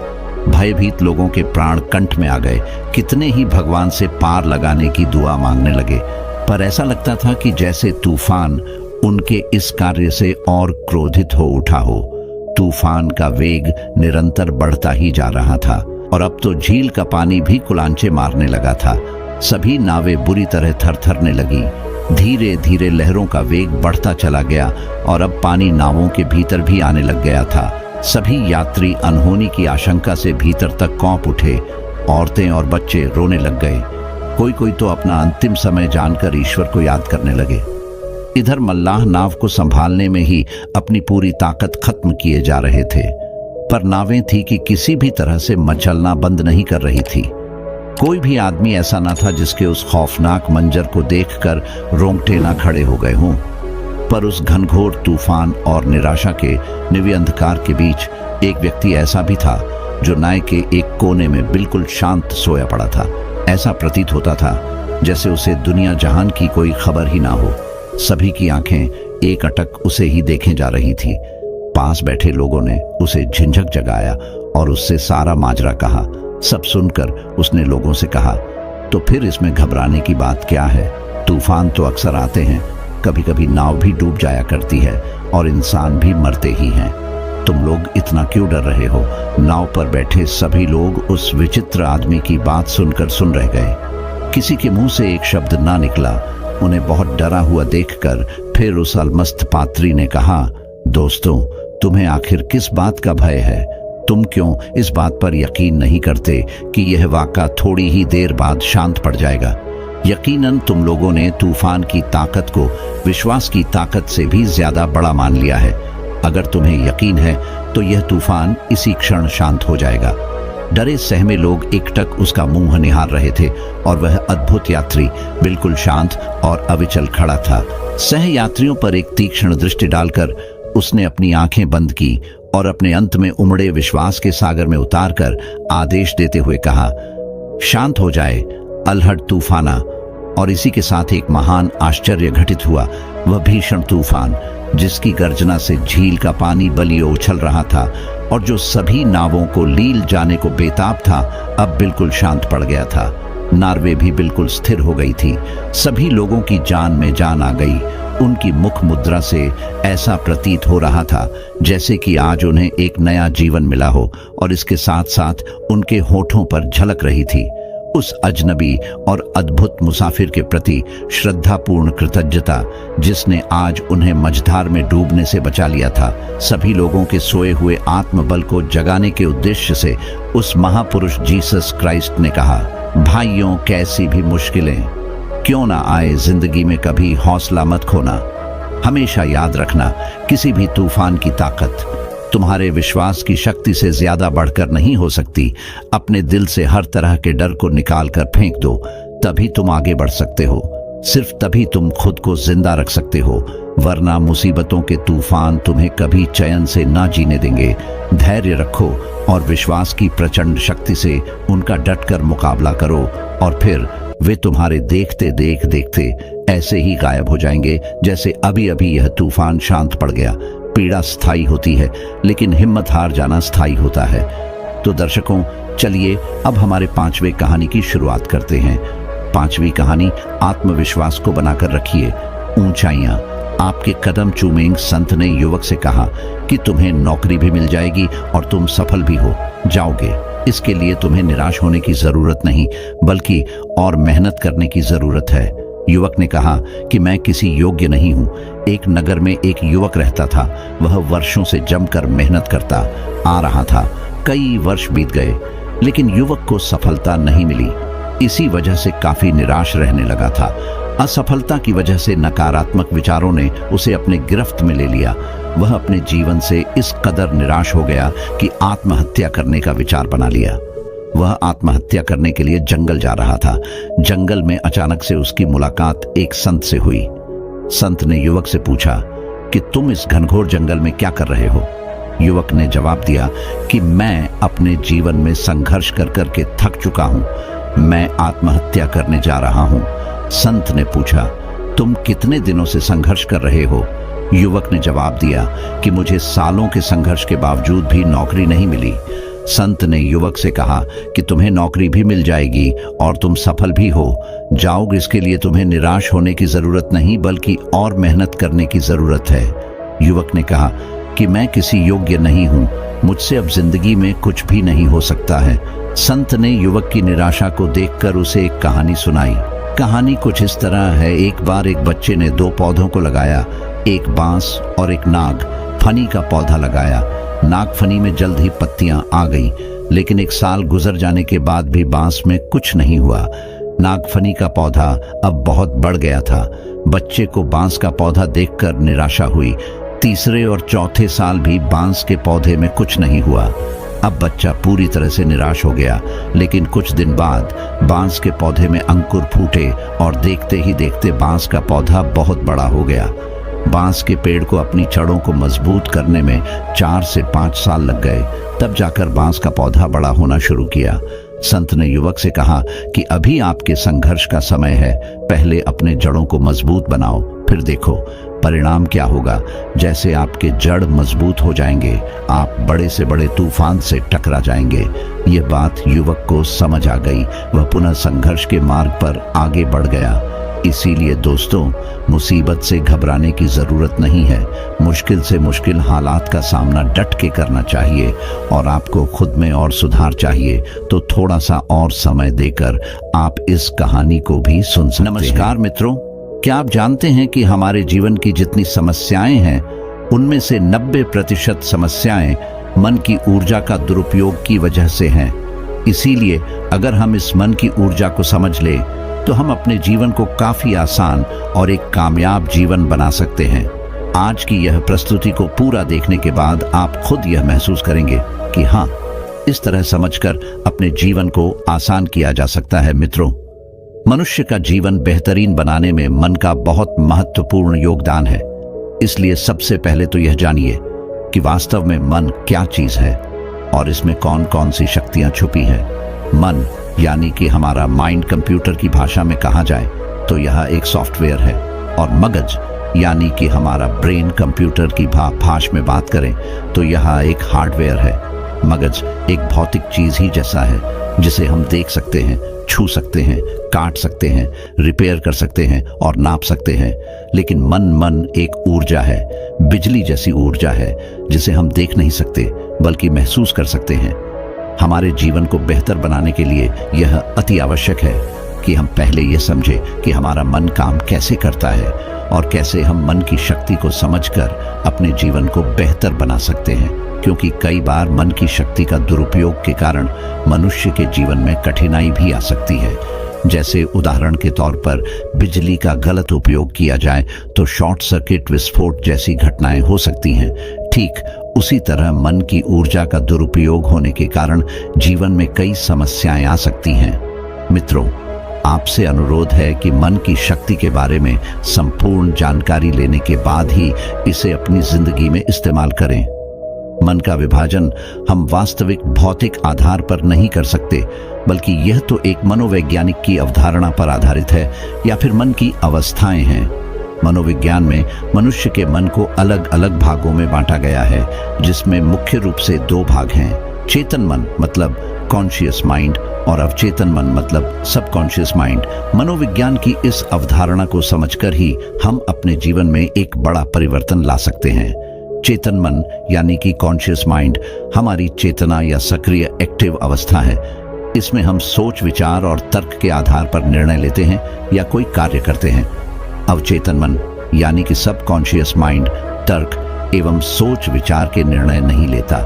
भयभीत लोगों के प्राण कंठ में आ गए। कितने ही भगवान से पार लगाने की दुआ मांगने लगे, पर ऐसा लगता था कि जैसे तूफान उनके इस कार्य से और क्रोधित हो उठा हो। तूफान का वेग निरंतर बढ़ता ही जा रहा था और अब तो झील का पानी भी कुलांचे मारने लगा था। सभी नावें बुरी तरह थरथरने लगी। धीरे धीरे लहरों का वेग बढ़ता चला गया और अब पानी नावों के भीतर भी आने लग गया था। सभी यात्री अनहोनी की आशंका से भीतर तक कौंप उठे। औरतें और बच्चे रोने लग गए। कोई कोई तो अपना अंतिम समय जानकर ईश्वर को याद करने लगे। इधर मल्लाह नाव को संभालने में ही अपनी पूरी ताकत खत्म किए जा रहे थे, पर नावें थी कि किसी भी तरह से मचलना बंद नहीं कर रही थी। कोई भी आदमी ऐसा न था जिसके उस खौफनाक मंजर को देखकर रोंगटे ना खड़े हो गए हों। पर उस घनघोर तूफान और निराशा के निवि अंधकार के बीच एक व्यक्ति ऐसा भी था जो नाव के एक कोने में बिल्कुल शांत सोया पड़ा था। ऐसा प्रतीत होता था जैसे उसे दुनिया जहान की कोई खबर ही ना हो। सभी की आंखें एक अटक उसे ही देखे जा रही थी। पास बैठे लोगों ने उसे झिंझक जगाया और उससे सारा माजरा कहा। सब सुनकर उसने लोगों से कहा, तो फिर इसमें घबराने की बात क्या है? तूफान तो अक्सर आते हैं, कभी कभी नाव भी डूब जाया करती है और इंसान भी मरते ही हैं। तुम लोग इतना क्यों डर रहे हो? नाव पर बैठे सभी लोग उस विचित्र आदमी की बात सुनकर सुन रह गए। किसी के मुंह से एक शब्द ना निकला। उन्हें बहुत डरा हुआ देखकर फिर उस अलमस्त पात्री ने कहा, दोस्तों, तुम्हें आखिर किस बात का भय है? तुम क्यों इस बात पर यकीन नहीं करते कि यह वाक़ा थोड़ी ही देर बाद शांत पड़ जाएगा? यकीनन तुम लोगों ने तूफान की ताकत को विश्वास की ताकत से भी ज्यादा बड़ा मान लिया है। अगर तुम्हें यकीन है तो यह तूफान इसी क्षण शांत हो जाएगा। डरे सहमे लोग एकटक उसका मुंह निहार रहे थे और वह अद्भुत यात्री बिल्कुल शांत और अविचल खड़ा था। सह यात्रियों पर एक तीक्ष्ण दृष्टि डालकर उसने अपनी आंखें बंद की और अपने अंत में उमड़े विश्वास के सागर में उतारकर आदेश देते हुए कहा, शांत हो जाए अल्हड़ तूफाना। और इसी के साथ एक महान आश्चर्य घटित हुआ। वह भीषण तूफान जिसकी गर्जना से झील का पानी बलियो उछल रहा था और जो सभी नावों को लील जाने को बेताब था, अब बिल्कुल शांत पड़ गया था। नार्वे भी बिल्कुल स्थिर हो गई थी। सभी लोगों की जान में जान आ गई। उनकी मुख मुद्रा से ऐसा प्रतीत हो रहा था जैसे कि आज उन्हें एक नया जीवन मिला हो और इसके साथ साथ उनके होठों पर झलक रही थी उस अजनबी और अद्भुत मुसाफिर के प्रति श्रद्धापूर्ण कृतज्ञता जिसने आज उन्हें मझधार में डूबने से बचा लिया था। सभी लोगों के सोए हुए आत्मबल को जगाने के उद्देश्य से उस महापुरुष जीसस क्राइस्ट ने कहा, भाइयों, कैसी भी मुश्किलें क्यों ना आए, जिंदगी में कभी हौसला मत खोना। हमेशा याद रखना, किसी भी तूफान की ताकत तुम्हारे विश्वास की शक्ति से ज्यादा बढ़कर नहीं हो सकती। अपने दिल से हर तरह के डर को निकाल कर फेंक दो, तभी तुम आगे बढ़ सकते हो। सिर्फ तभी तुम खुद को जिंदा रख सकते हो, वरना मुसीबतों के तूफान तुम्हें कभी चैन से ना जीने देंगे। धैर्य रखो और विश्वास की प्रचंड शक्ति से उनका डटकर मुकाबला करो और फिर वे तुम्हारे देखते देखते ऐसे ही गायब हो जाएंगे जैसे अभी अभी यह तूफान शांत पड़ गया। पीड़ा स्थायी होती है, लेकिन हिम्मत हार जाना स्थायी होता है। तो दर्शकों, चलिए अब हमारे 5वें कहानी की शुरुआत करते हैं। 5वीं कहानी, आत्मविश्वास को बनाकर रखिए, ऊंचाइयां आपके कदम चूमेंगे। संत ने युवक से कहा कि तुम्हें नौकरी भी मिल जाएगी और तुम सफल भी हो जाओगे। इसके लिए तुम्हें निराश होने की जरूरत नहीं, बल्कि और मेहनत करने की जरूरत है। युवक ने कहा कि मैं किसी योग्य नहीं हूं। एक नगर में एक युवक रहता था। वह वर्षों से जमकर मेहनत करता आ रहा था। कई वर्ष बीत गए, लेकिन युवक को सफलता नहीं मिली। इसी वजह से काफी निराश रहने लगा था। असफलता की वजह से नकारात्मक विचारों ने उसे अपने गिरफ्त में ले लिया। वह अपने जीवन से इस कदर निराश हो गया कि आत्महत्या करने का विचार बना लिया। वह आत्महत्या करने के लिए जंगल जा रहा था। जंगल में अचानक से उसकी मुलाकात एक संत से हुई। संत ने युवक से पूछा कि तुम इस घनघोर जंगल में क्या कर रहे हो? युवक ने जवाब दिया कि मैं अपने जीवन में संघर्ष कर करके थक चुका हूं। मैं आत्महत्या करने जा रहा हूं। संत ने पूछा, तुम कितने दिनों से संघर्ष कर रहे हो? युवक ने जवाब दिया कि मुझे सालों के संघर्ष के बावजूद भी नौकरी नहीं मिली। संत ने युवक से कहा कि तुम्हें नौकरी भी मिल जाएगी और तुम सफल भी हो जाओगे। इसके लिए तुम्हें निराश होने की जरूरत नहीं, बल्कि और मेहनत करने की जरूरत है। युवक ने कहा कि मैं किसी योग्य नहीं हूं, मुझसे अब जिंदगी में कुछ भी नहीं हो सकता है। संत ने युवक की निराशा को देखकर उसे एक कहानी सुनाई। कहानी कुछ इस तरह है। एक बार एक बच्चे ने दो पौधों को लगाया, एक बांस और एक नाग फनी का पौधा लगाया। नाग फनी में जल्द ही पत्तियां आ गई, लेकिन एक साल गुजर जाने के बाद भी बांस में कुछ नहीं हुआ। नागफनी का पौधा अब बहुत बढ़ गया था। बच्चे को बांस का पौधा देखकर निराशा हुई। तीसरे और चौथे साल भी बांस के पौधे में कुछ नहीं हुआ। अब बच्चा पूरी तरह से निराश हो गया, लेकिन कुछ दिन बाद बांस के पौधे में अंकुर फूटे और देखते ही देखते बांस का पौधा बहुत बड़ा हो गया। बांस के पेड़ को अपनी जड़ों को मजबूत करने में 4 से 5 साल लग गए, तब जाकर बांस का पौधा बड़ा होना शुरू किया। संत ने युवक से कहा कि अभी आपके संघर्ष का समय है, पहले अपने जड़ों को मजबूत बनाओ, फिर देखो परिणाम क्या होगा। जैसे आपके जड़ मजबूत हो जाएंगे, आप बड़े से बड़े तूफान से टकरा जाएंगे। ये बात युवक को समझ आ गई। वह पुनः संघर्ष के मार्ग पर आगे बढ़ गया। इसीलिए दोस्तों, मुसीबत से घबराने की जरूरत नहीं है। मुश्किल से मुश्किल हालात का सामना डट के करना चाहिए, और आपको खुद में और सुधार चाहिए तो थोड़ा सा और समय देकर आप इस कहानी को भी सुन सकते हैं। नमस्कार मित्रों, क्या आप जानते हैं कि हमारे जीवन की जितनी समस्याएं हैं, उनमें से 90% समस्याएं मन की ऊर्जा का दुरुपयोग की वजह से हैं। इसीलिए अगर हम इस मन की ऊर्जा को समझ लें तो हम अपने जीवन को काफी आसान और एक कामयाब जीवन बना सकते हैं। आज की यह प्रस्तुति को पूरा देखने के बाद आप खुद यह महसूस करेंगे कि हाँ, इस तरह समझकर अपने जीवन को आसान किया जा सकता है। मित्रों, मनुष्य का जीवन बेहतरीन बनाने में मन का बहुत महत्वपूर्ण योगदान है। इसलिए सबसे पहले तो यह जानिए कि वास्तव में मन क्या चीज है और इसमें कौन कौन सी शक्तियां छुपी हैं। मन यानी कि हमारा माइंड, कंप्यूटर की भाषा में कहा जाए तो यह एक सॉफ्टवेयर है, और मगज यानी कि हमारा ब्रेन, कंप्यूटर की भाषा में बात करें तो यह एक हार्डवेयर है। मगज एक भौतिक चीज ही जैसा है जिसे हम देख सकते हैं, छू सकते हैं, काट सकते हैं, रिपेयर कर सकते हैं और नाप सकते हैं। लेकिन मन एक ऊर्जा है, बिजली जैसी ऊर्जा है जिसे हम देख नहीं सकते बल्कि महसूस कर सकते हैं। हमारे जीवन को बेहतर बनाने के लिए यह अति आवश्यक है कि हम पहले यह समझें कि हमारा मन काम कैसे करता है और कैसे हम मन की शक्ति को समझकर अपने जीवन को बेहतर बना सकते हैं। क्योंकि कई बार मन की शक्ति का दुरुपयोग के कारण मनुष्य के जीवन में कठिनाई भी आ सकती है। जैसे उदाहरण के तौर पर बिजली का गलत उपयोग किया जाए तो शॉर्ट सर्किट, विस्फोट जैसी घटनाएं हो सकती हैं। ठीक उसी तरह मन की ऊर्जा का दुरुपयोग होने के कारण जीवन में कई समस्याएं आ सकती हैं। मित्रों, आपसे अनुरोध है कि मन की शक्ति के बारे में संपूर्ण जानकारी लेने के बाद ही इसे अपनी जिंदगी में इस्तेमाल करें। मन का विभाजन हम वास्तविक भौतिक आधार पर नहीं कर सकते, बल्कि यह तो एक मनोवैज्ञानिक की अवधारणा पर आधारित है या फिर मन की अवस्थाएं हैं। मनोविज्ञान में मनुष्य के मन को अलग अलग भागों में बांटा गया है, जिसमें मुख्य रूप से 2 भाग हैं। चेतन मन मतलब कॉन्शियस माइंड और अवचेतन मन मतलब सबकॉन्शियस माइंड। मनोविज्ञान की इस अवधारणा को समझकर ही हम अपने जीवन में एक बड़ा परिवर्तन ला सकते हैं। चेतन मन यानी कि कॉन्शियस माइंड हमारी चेतना या सक्रिय एक्टिव अवस्था है। इसमें हम सोच, विचार और तर्क के आधार पर निर्णय लेते हैं या कोई कार्य करते हैं। अवचेतन मन यानी कि सबकॉन्शियस माइंड तर्क एवं सोच विचार के निर्णय नहीं लेता,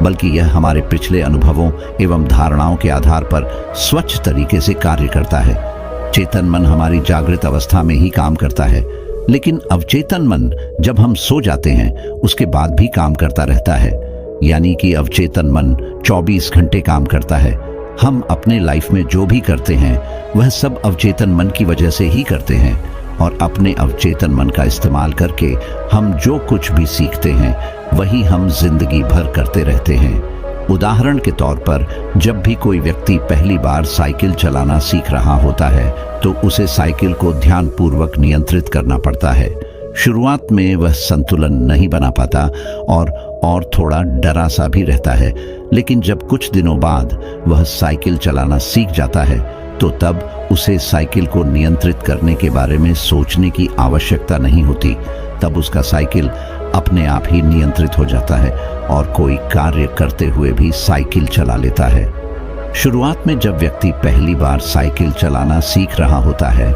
बल्कि यह हमारे पिछले अनुभवों एवं धारणाओं के आधार पर स्वच्छ तरीके से कार्य करता है। चेतन मन हमारी जागृत अवस्था में ही काम करता है, लेकिन अवचेतन मन जब हम सो जाते हैं उसके बाद भी काम करता रहता है। यानी कि अवचेतन मन 24 घंटे काम करता है। हम अपने लाइफ में जो भी करते हैं वह सब अवचेतन मन की वजह से ही करते हैं, और अपने अवचेतन मन का इस्तेमाल करके हम जो कुछ भी सीखते हैं वही हम जिंदगी भर करते रहते हैं। उदाहरण के तौर पर जब भी कोई व्यक्ति पहली बार साइकिल चलाना सीख रहा होता है तो उसे साइकिल को ध्यानपूर्वक नियंत्रित करना पड़ता है। शुरुआत में वह संतुलन नहीं बना पाता और थोड़ा डरा सा भी रहता है, लेकिन जब कुछ दिनों बाद वह साइकिल चलाना सीख जाता है तो तब उसे साइकिल को नियंत्रित करने के बारे में सोचने की आवश्यकता नहीं होती। तब उसका साइकिल अपने आप ही नियंत्रित हो जाता है और कोई कार्य करते हुए भी साइकिल चला लेता है। शुरुआत में जब व्यक्ति पहली बार साइकिल चलाना सीख रहा होता है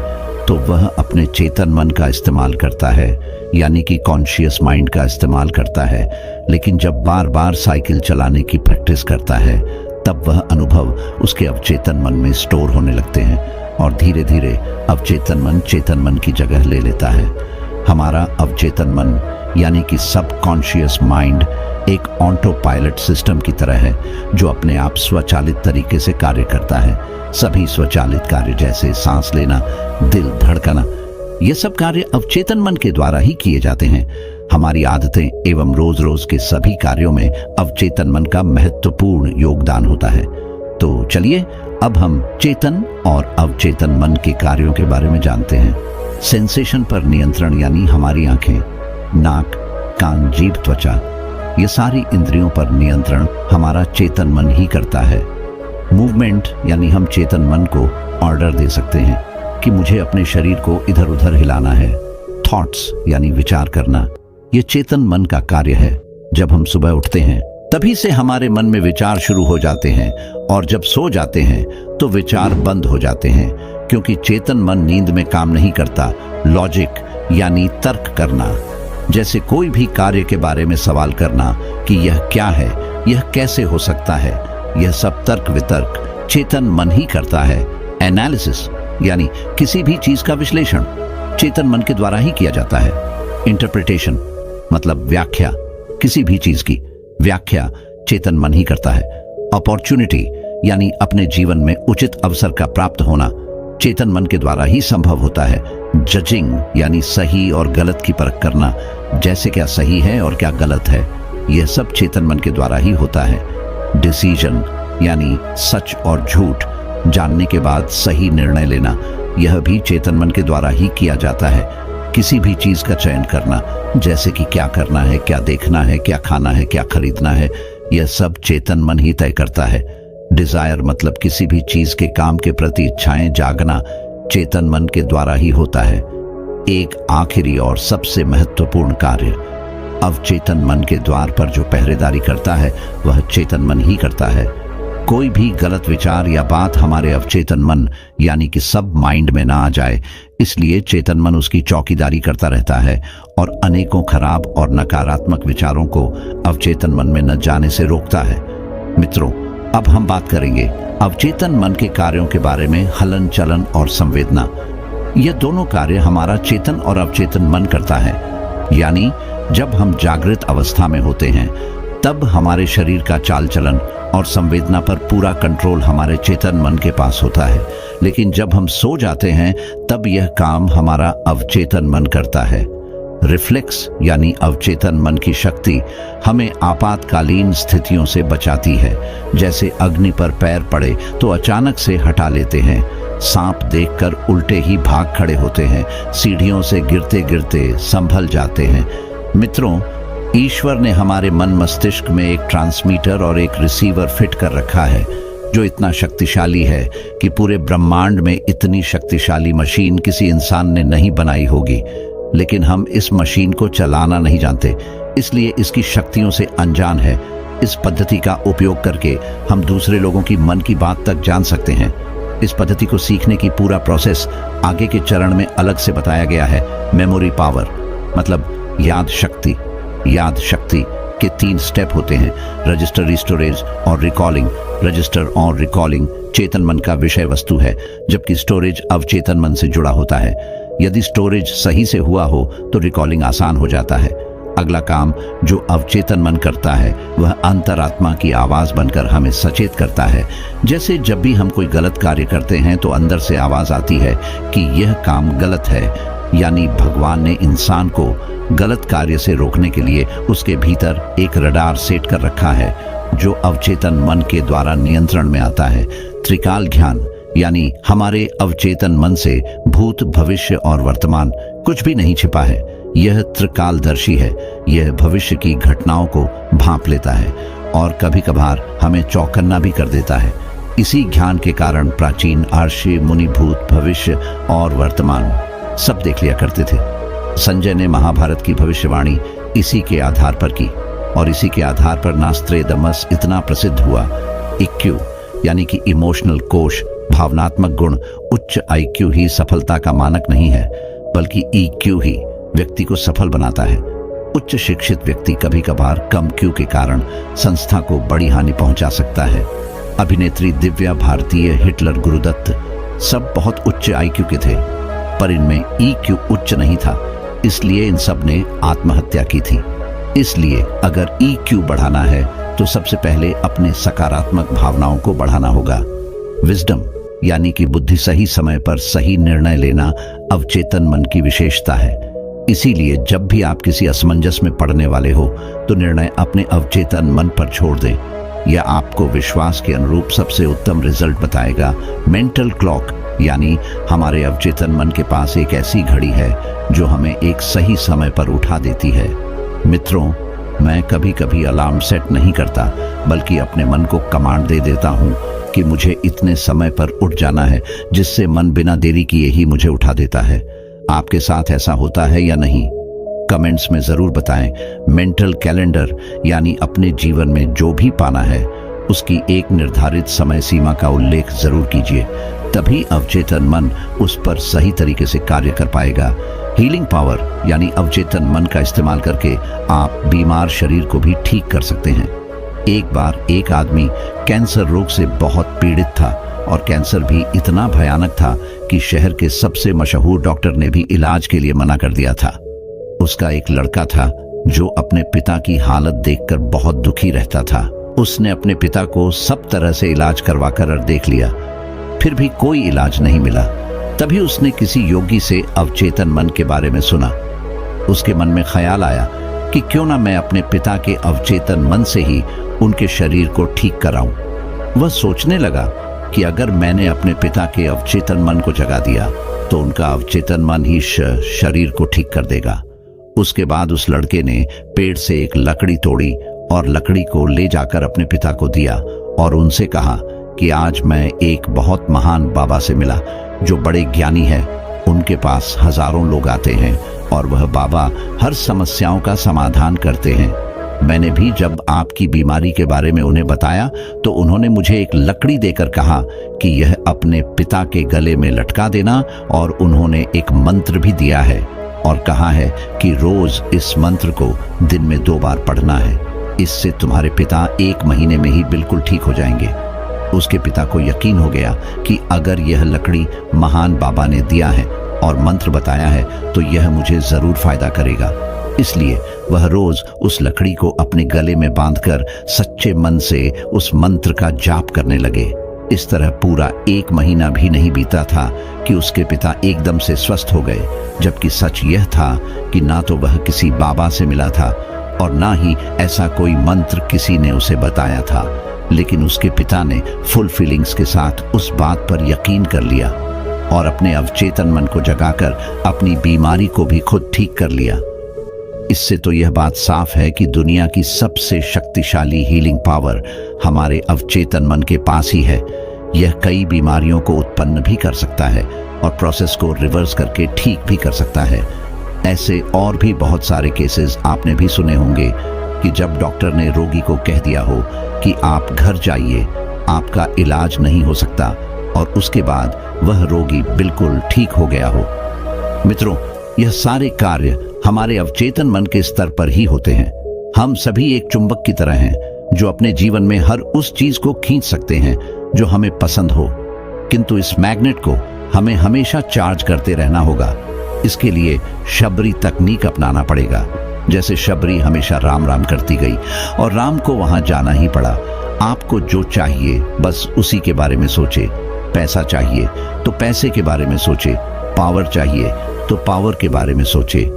तो वह अपने चेतन मन का इस्तेमाल करता है, यानी कि कॉन्शियस माइंड का इस्तेमाल करता है। लेकिन जब बार बार साइकिल चलाने की प्रैक्टिस करता है तब वह अनुभव उसके अवचेतन मन में स्टोर होने लगते हैं और धीरे धीरे अवचेतन मन चेतन मन की जगह ले लेता है। हमारा अवचेतन मन यानी कि सब कॉन्शियस माइंड एक ऑटो पायलट सिस्टम की तरह है जो अपने आप स्वचालित तरीके से कार्य करता है। सभी स्वचालित कार्य जैसे सांस लेना, दिल धड़कना, ये सब कार्य अवचेतन मन के द्वारा ही किए जाते हैं। हमारी आदतें एवं रोज रोज के सभी कार्यों में अवचेतन मन का महत्वपूर्ण योगदान होता है। तो चलिए अब हम चेतन और अवचेतन मन के कार्यों के बारे में जानते हैं। सेंसेशन पर नियंत्रण यानी हमारी आंखें, नाक, कान, जीभ, त्वचा, ये सारी इंद्रियों पर नियंत्रण हमारा चेतन मन ही करता है। मूवमेंट यानी हम चेतन मन को ऑर्डर दे सकते हैं कि मुझे अपने शरीर को इधर उधर हिलाना है। थॉट्स यानी विचार करना, ये चेतन मन का कार्य है। जब हम सुबह उठते हैं तभी से हमारे मन में विचार शुरू हो जाते हैं और जब सो जाते हैं तो विचार बंद हो जाते हैं, क्योंकि चेतन मन नींद में काम नहीं करता। लॉजिक यानी तर्क करना, जैसे कोई भी कार्य के बारे में सवाल करना कि यह क्या है, यह कैसे हो सकता है, यह सब तर्क वितर्क चेतन मन ही करता है। एनालिसिस यानी किसी भी चीज का विश्लेषण चेतन मन के द्वारा ही किया जाता है। इंटरप्रिटेशन मतलब व्याख्या, किसी भी चीज की व्याख्या चेतन मन ही करता है। अपॉर्चुनिटी यानी अपने जीवन में उचित अवसर का प्राप्त होना चेतन मन के द्वारा ही संभव होता है। जजिंग यानी सही और गलत की परख करना, जैसे क्या सही है और क्या गलत है, यह सब चेतन मन के द्वारा ही होता है। डिसीजन यानी सच और झूठ जानने के बाद सही निर्णय लेना, यह भी चेतन मन के द्वारा ही किया जाता है। किसी भी चीज का चयन करना, जैसे कि क्या करना है, क्या देखना है, क्या खाना है, क्या खरीदना है, यह सब चेतन मन ही तय करता है। डिजायर मतलब किसी भी चीज के काम के प्रति इच्छाएं जागना चेतन मन के द्वारा ही होता है। एक आखिरी और सबसे महत्वपूर्ण कार्य अवचेतन मन के द्वार पर जो पहरेदारी करता है वह चेतन मन ही करता है। कोई भी गलत विचार या बात हमारे अवचेतन मन यानी कि सब माइंड में ना आ जाए, इसलिए चेतन मन उसकी चौकीदारी करता रहता है और अनेकों खराब और नकारात्मक विचारों को अवचेतन मन में न जाने से रोकता है। मित्रों, अब हम बात करेंगे अवचेतन मन के कार्यों के बारे में। हलन चलन और संवेदना, ये दोनों कार्य हमारा चेतन और अवचेतन मन करता है। यानी जब हम जागृत अवस्था में होते हैं तब हमारे शरीर का चाल चलन और संवेदना पर पूरा कंट्रोल हमारे चेतन मन के पास होता है, लेकिन जब हम सो जाते हैं तब यह काम हमारा अवचेतन मन करता है। रिफ्लेक्स यानी अवचेतन मन की शक्ति हमें आपातकालीन स्थितियों से बचाती है, जैसे अग्नि पर पैर पड़े तो अचानक से हटा लेते हैं, सांप देखकर उल्टे ही भाग खड़े होते हैं, सीढ़ियों से गिरते गिरते संभल जाते हैं। मित्रों, ईश्वर ने हमारे मन मस्तिष्क में एक ट्रांसमीटर और एक रिसीवर फिट कर रखा है जो इतना शक्तिशाली है कि पूरे ब्रह्मांड में इतनी शक्तिशाली मशीन किसी इंसान ने नहीं बनाई होगी। लेकिन हम इस मशीन को चलाना नहीं जानते, इसलिए इसकी शक्तियों से अनजान है। इस पद्धति का उपयोग करके हम दूसरे लोगों की मन की बात तक जान सकते हैं। इस पद्धति को सीखने की पूरा प्रोसेस आगे के चरण में अलग से बताया गया है। मेमोरी पावर मतलब याद शक्ति। याद शक्ति के 3 स्टेप होते हैं, रजिस्टर, स्टोरेज और रिकॉलिंग। रजिस्टर और रिकॉलिंग चेतन मन का विषय वस्तु है, जबकि स्टोरेज अवचेतन मन से जुड़ा होता है। यदि स्टोरेज सही से हुआ हो तो रिकॉलिंग आसान हो जाता है। अगला काम जो अवचेतन मन करता है वह अंतरात्मा की आवाज बनकर हमें सचेत करता है। जैसे जब भी हम कोई गलत कार्य करते हैं तो अंदर से आवाज आती है कि यह काम गलत है, यानी भगवान ने इंसान को गलत कार्य से रोकने के लिए उसके भीतर एक रडार सेट कर रखा है जो अवचेतन मन के द्वारा नियंत्रण में आता है। त्रिकाल ज्ञान यानी हमारे अवचेतन मन से भूत, भविष्य और वर्तमान कुछ भी नहीं छिपा है। यह त्रिकालदर्शी है। यह भविष्य की घटनाओं को भांप लेता है और कभी कभार हमें चौकन्ना भी कर देता है। इसी ज्ञान के कारण प्राचीन आर्षि मुनि भूत, भविष्य और वर्तमान सब देख लिया करते थे। संजय ने महाभारत की भविष्यवाणी इसी के आधार पर की और इसी के आधार पर नास्त्रेदमस इतना प्रसिद्ध हुआ। इक्यू यानी कि इमोशनल कोश, भावनात्मक गुण, उच्च आईक्यू ही सफलता का मानक नहीं है, बल्कि ईक्यू ही व्यक्ति को सफल बनाता है। उच्च शिक्षित व्यक्ति कभी कभार कम क्यू के कारण संस्था को बड़ी हानि पहुंचा सकता है। अभिनेत्री दिव्या भारतीय, हिटलर, गुरुदत्त सब बहुत उच्च आईक्यू के थे, पर इनमें ईक्यू उच्च नहीं था, इसलिए इन सब ने आत्महत्या की थी। इसलिए अगर ईक्यू बढ़ाना है तो सबसे पहले अपने सकारात्मक भावनाओं को बढ़ाना होगा। विजडम यानी कि बुद्धि सही समय पर सही निर्णय लेना अवचेतन मन की विशेषता है। इसीलिए जब भी आप किसी असमंजस में पड़ने वाले हो तो निर्णय अपने अवचेतन मन पर छोड़ दें। यह आपको विश्वास के अनुरूप सबसे उत्तम रिजल्ट बताएगा। मेंटल क्लॉक यानी हमारे अवचेतन मन के पास एक ऐसी घड़ी है जो हमें एक सही समय पर उठा देती है। मित्रों, मैं कभी कभी अलार्म सेट नहीं करता, बल्कि अपने मन को कमांड दे देता हूँ कि मुझे इतने समय पर उठ जाना है, जिससे मन बिना देरी किए ही मुझे उठा देता है। आपके साथ ऐसा होता है या नहीं? कमेंट्स में जरूर बताएं। मेंटल कैलेंडर यानी अपने जीवन में जो भी पाना है उसकी एक निर्धारित समय सीमा का उल्लेख जरूर कीजिए, तभी अवचेतन मन उस पर सही तरीके से कार्य कर पाएगा। हीलिंग पावर यानी अवचेतन मन का इस्तेमाल करके आप बीमार शरीर को भी ठीक कर सकते हैं। एक बार एक आदमी कैंसर रोग से बहुत पीड़ित था और कैंसर भी इतना भयानक था कि शहर के सबसे मशहूर डॉक्टर ने भी इलाज के लिए मना कर दिया था। उसका एक लड़का था जो अपने पिता की हालत देखकर बहुत दुखी रहता था। उसने अपने पिता को सब तरह से इलाज करवाकर देख लिया, फिर भी कोई इलाज नहीं मिला। तभी उसने किसी योगी से अवचेतन मन के बारे में सुना। उसके मन में ख्याल आया कि क्यों ना मैं अपने पिता के अवचेतन मन से ही उनके शरीर को ठीक कराऊं। वह सोचने लगा कि अगर मैंने अपने पिता के अवचेतन मन को जगा दिया तो उनका अवचेतन मन ही शरीर को ठीक कर देगा। उसके बाद उस लड़के ने पेड़ से एक लकड़ी तोड़ी और लकड़ी को ले जाकर अपने पिता को दिया और उनसे कहा कि आज मैं एक बहुत महान बाबा से मिला जो बड़े ज्ञानी है। उनके पास हजारों लोग आते हैं और वह बाबा हर समस्याओं का समाधान करते हैं। मैंने भी जब आपकी बीमारी के बारे में उन्हें बताया तो उन्होंने मुझे एक लकड़ी देकर कहा कि यह अपने पिता के गले में लटका देना, और उन्होंने एक मंत्र भी दिया है और कहा है कि रोज इस मंत्र को दिन में 2 बार पढ़ना है। इससे तुम्हारे पिता 1 महीने में ही बिल्कुल ठीक हो जाएंगे। उसके पिता को यकीन हो गया कि अगर यह लकड़ी महान बाबा ने दिया है और मंत्र बताया है तो यह मुझे जरूर फायदा करेगा। इसलिए वह रोज उस लकड़ी को अपने गले में बांधकर सच्चे मन से उस मंत्र का जाप करने लगे। इस तरह पूरा 1 महीना भी नहीं बीता था कि उसके पिता एकदम से स्वस्थ हो गए, जबकि सच यह था कि ना तो वह किसी बाबा से मिला था और ना ही ऐसा कोई मंत्र किसी ने उसे बताया था, लेकिन उसके पिता ने फुल फीलिंग्स के साथ उस बात पर यकीन कर लिया और अपने अवचेतन मन को जगाकर अपनी बीमारी को भी खुद ठीक कर लिया। इससे तो यह बात साफ है कि दुनिया की सबसे शक्तिशाली हीलिंग पावर हमारे अवचेतन मन के पास ही है। यह कई बीमारियों को उत्पन्न भी कर सकता है और प्रोसेस को रिवर्स करके ठीक भी कर सकता है। ऐसे और भी बहुत सारे केसेस आपने भी सुने होंगे कि जब डॉक्टर ने रोगी को कह दिया हो कि आप घर जाइए, आपका इलाज नहीं हो सकता, और उसके बाद वह रोगी बिल्कुल ठीक हो गया हो। मित्रों, यह सारे कार्य हमारे अवचेतन मन के स्तर पर ही होते हैं। हम सभी एक चुंबक की तरह हैं जो अपने जीवन में हर उस चीज को खींच सकते हैं जो हमें पसंद हो, किंतु इस मैग्नेट को हमें हमेशा चार्ज करते रहना होगा। इसके लिए शबरी तकनीक अपनाना पड़ेगा। जैसे शबरी हमेशा राम राम करती गई और राम को वहां जाना ही पड़ा। आपको जो चाहिए बस उसी के बारे में सोचे। पैसा चाहिए तो पैसे के बारे में सोचे, पावर चाहिए तो पावर के बारे में सोचे।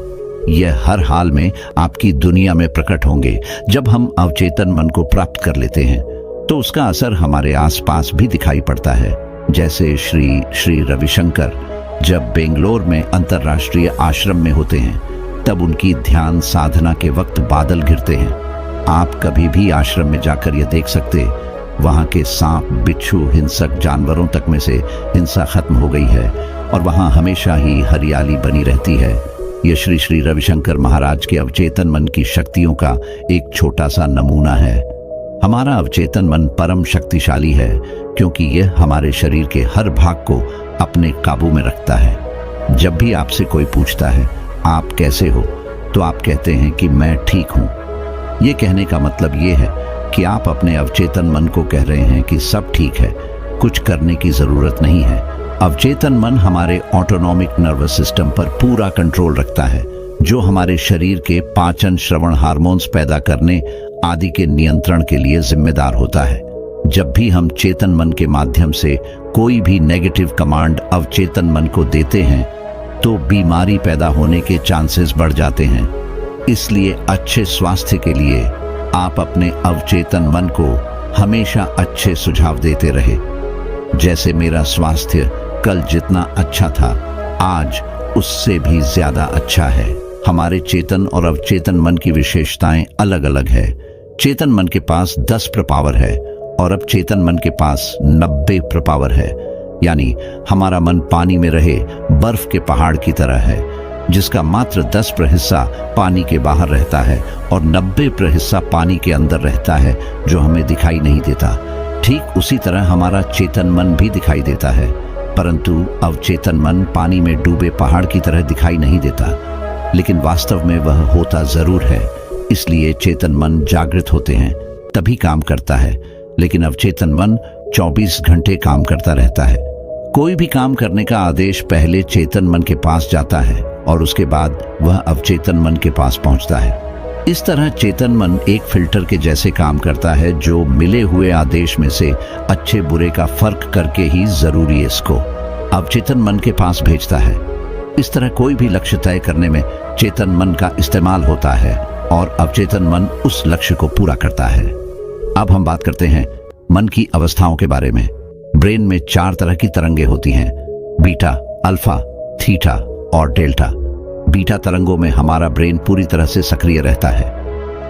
यह हर हाल में आपकी दुनिया में प्रकट होंगे। जब हम अवचेतन मन को प्राप्त कर लेते हैं तो उसका असर हमारे आसपास भी दिखाई पड़ता है। जैसे श्री रविशंकर जब बेंगलोर में अंतर्राष्ट्रीय आश्रम में होते हैं तब उनकी ध्यान साधना के वक्त बादल घिरते हैं। आप कभी भी आश्रम में जाकर यह देख सकते, वहां के सांप, बिच्छू, हिंसक जानवरों तक में से हिंसा खत्म हो गई है और वहां हमेशा ही हरियाली बनी रहती है। यह श्री रविशंकर महाराज के अवचेतन मन की शक्तियों का एक छोटा सा नमूना है। हमारा अवचेतन मन परम शक्तिशाली है क्योंकि यह हमारे शरीर के हर भाग को अपने काबू में रखता है। जब भी आपसे कोई पूछता है आप कैसे हो, तो आप कहते हैं कि मैं ठीक हूँ। ये कहने का मतलब ये है कि आप अपने अवचेतन मन को कह रहे हैं कि सब ठीक है, कुछ करने की जरूरत नहीं है। अवचेतन मन हमारे ऑटोनॉमिक नर्वस सिस्टम पर पूरा कंट्रोल रखता है, जो हमारे शरीर के पाचन, श्रवण, हार्मोन्स पैदा करने आदि के नियंत्रण के लिए जिम्मेदार होता है। जब भी हम चेतन मन के माध्यम से कोई भी नेगेटिव कमांड अवचेतन मन को देते हैं तो बीमारी पैदा होने के चांसेस बढ़ जाते हैं। इसलिए अच्छे स्वास्थ्य के लिए आप अपने अवचेतन मन को हमेशा अच्छे सुझाव देते रहे। जैसे मेरा स्वास्थ्य कल जितना अच्छा था, आज उससे भी ज्यादा अच्छा है। हमारे चेतन और अवचेतन मन की विशेषताएं अलग अलग है। चेतन मन के पास 10 प्रपावर है और अवचेतन मन के पास 90 प्रपावर है। यानी हमारा मन पानी में रहे बर्फ के पहाड़ की तरह है, जिसका मात्र 10% हिस्सा पानी के बाहर रहता है और 90% हिस्सा पानी के अंदर रहता है, जो हमें दिखाई नहीं देता। ठीक उसी तरह हमारा चेतन मन भी दिखाई देता है, परंतु अवचेतन मन पानी में डूबे पहाड़ की तरह दिखाई नहीं देता, लेकिन वास्तव में वह होता जरूर है। इसलिए चेतन मन जागृत होते हैं तभी काम करता है, लेकिन अवचेतन मन 24 घंटे काम करता रहता है। कोई भी काम करने का आदेश पहले चेतन मन के पास जाता है और उसके बाद वह अवचेतन मन के पास पहुंचता है। इस तरह चेतन मन एक फिल्टर के जैसे काम करता है, जो मिले हुए आदेश में से अच्छे बुरे का फर्क करके ही जरूरी इसको अवचेतन मन के पास भेजता है। इस तरह कोई भी लक्ष्य तय करने में चेतन मन का इस्तेमाल होता है और अवचेतन मन उस लक्ष्य को पूरा करता है। अब हम बात करते हैं मन की अवस्थाओं के बारे में। ब्रेन में 4 तरह की तरंगे होती हैं: बीटा, अल्फा, थीटा और डेल्टा। बीटा तरंगों में हमारा ब्रेन पूरी तरह से सक्रिय रहता है,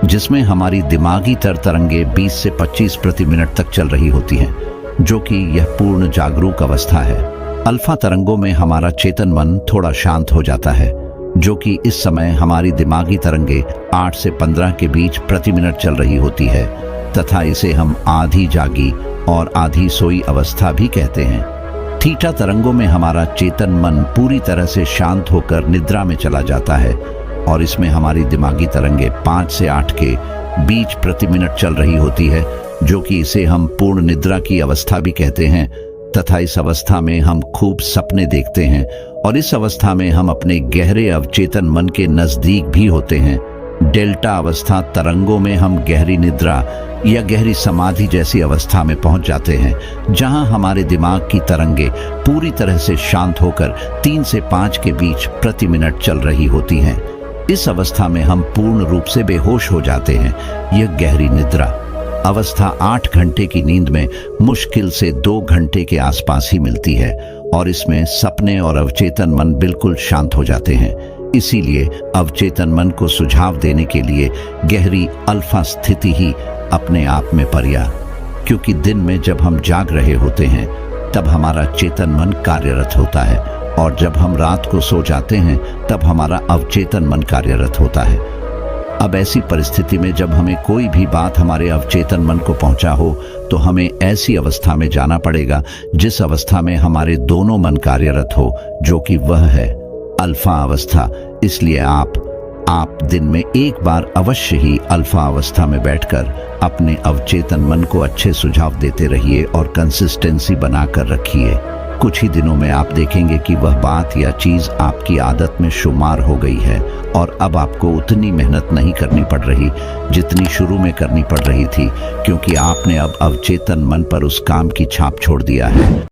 जिसमें हमारी दिमागी तरंगे 20 से 25 प्रति मिनट तक चल रही होती हैं, जो कि यह पूर्ण जागरूक अवस्था है। अल्फा तरंगों में हमारा चेतन मन थोड़ा शांत हो जाता है, जो कि इस समय हमारी दिमागी तरंगे 8 से 15 के बीच प्रति मिनट चल रही होती है, तथा इसे हम आधी जागी और आधी सोई अवस्था भी कहते हैं। थीटा तरंगों में हमारा चेतन मन पूरी तरह से शांत होकर निद्रा में चला जाता है और इसमें हमारी दिमागी तरंगे 5 से 8 के बीच प्रति मिनट चल रही होती है, जो कि इसे हम पूर्ण निद्रा की अवस्था भी कहते हैं, तथा इस अवस्था में हम खूब सपने देखते हैं और इस अवस्था में हम अपने गहरे अवचेतन मन के नजदीक भी होते हैं। डेल्टा अवस्था तरंगों में हम गहरी निद्रा या गहरी समाधि जैसी अवस्था में पहुंच जाते हैं, जहां हमारे दिमाग की तरंगे पूरी तरह से शांत होकर 3 से 5 के बीच प्रति मिनट चल रही होती हैं। इस अवस्था में हम पूर्ण रूप से बेहोश हो जाते हैं। यह गहरी निद्रा अवस्था 8 घंटे की नींद में मुश्किल से 2 घंटे के आसपास ही मिलती है और इसमें सपने और अवचेतन मन बिल्कुल शांत हो जाते हैं। इसीलिए अवचेतन मन को सुझाव देने के लिए गहरी अल्फा स्थिति ही अपने आप में पर्याप्त, क्योंकि दिन में जब हम जाग रहे होते हैं तब हमारा चेतन मन कार्यरत होता है और जब हम रात को सो जाते हैं तब हमारा अवचेतन मन कार्यरत होता है। अब ऐसी परिस्थिति में जब हमें कोई भी बात हमारे अवचेतन मन को पहुंचा हो तो हमें ऐसी अवस्था में जाना पड़ेगा जिस अवस्था में हमारे दोनों मन कार्यरत हो, जो कि वह है अल्फा अवस्था। इसलिए आप दिन में एक बार अवश्य ही अल्फा अवस्था में बैठकर अपने अवचेतन मन को अच्छे सुझाव देते रहिए और कंसिस्टेंसी बनाकर रखिए। कुछ ही दिनों में आप देखेंगे कि वह बात या चीज आपकी आदत में शुमार हो गई है और अब आपको उतनी मेहनत नहीं करनी पड़ रही जितनी शुरू में करनी पड़ रही थी, क्योंकि आपने अब अवचेतन मन पर उस काम की छाप छोड़ दिया है।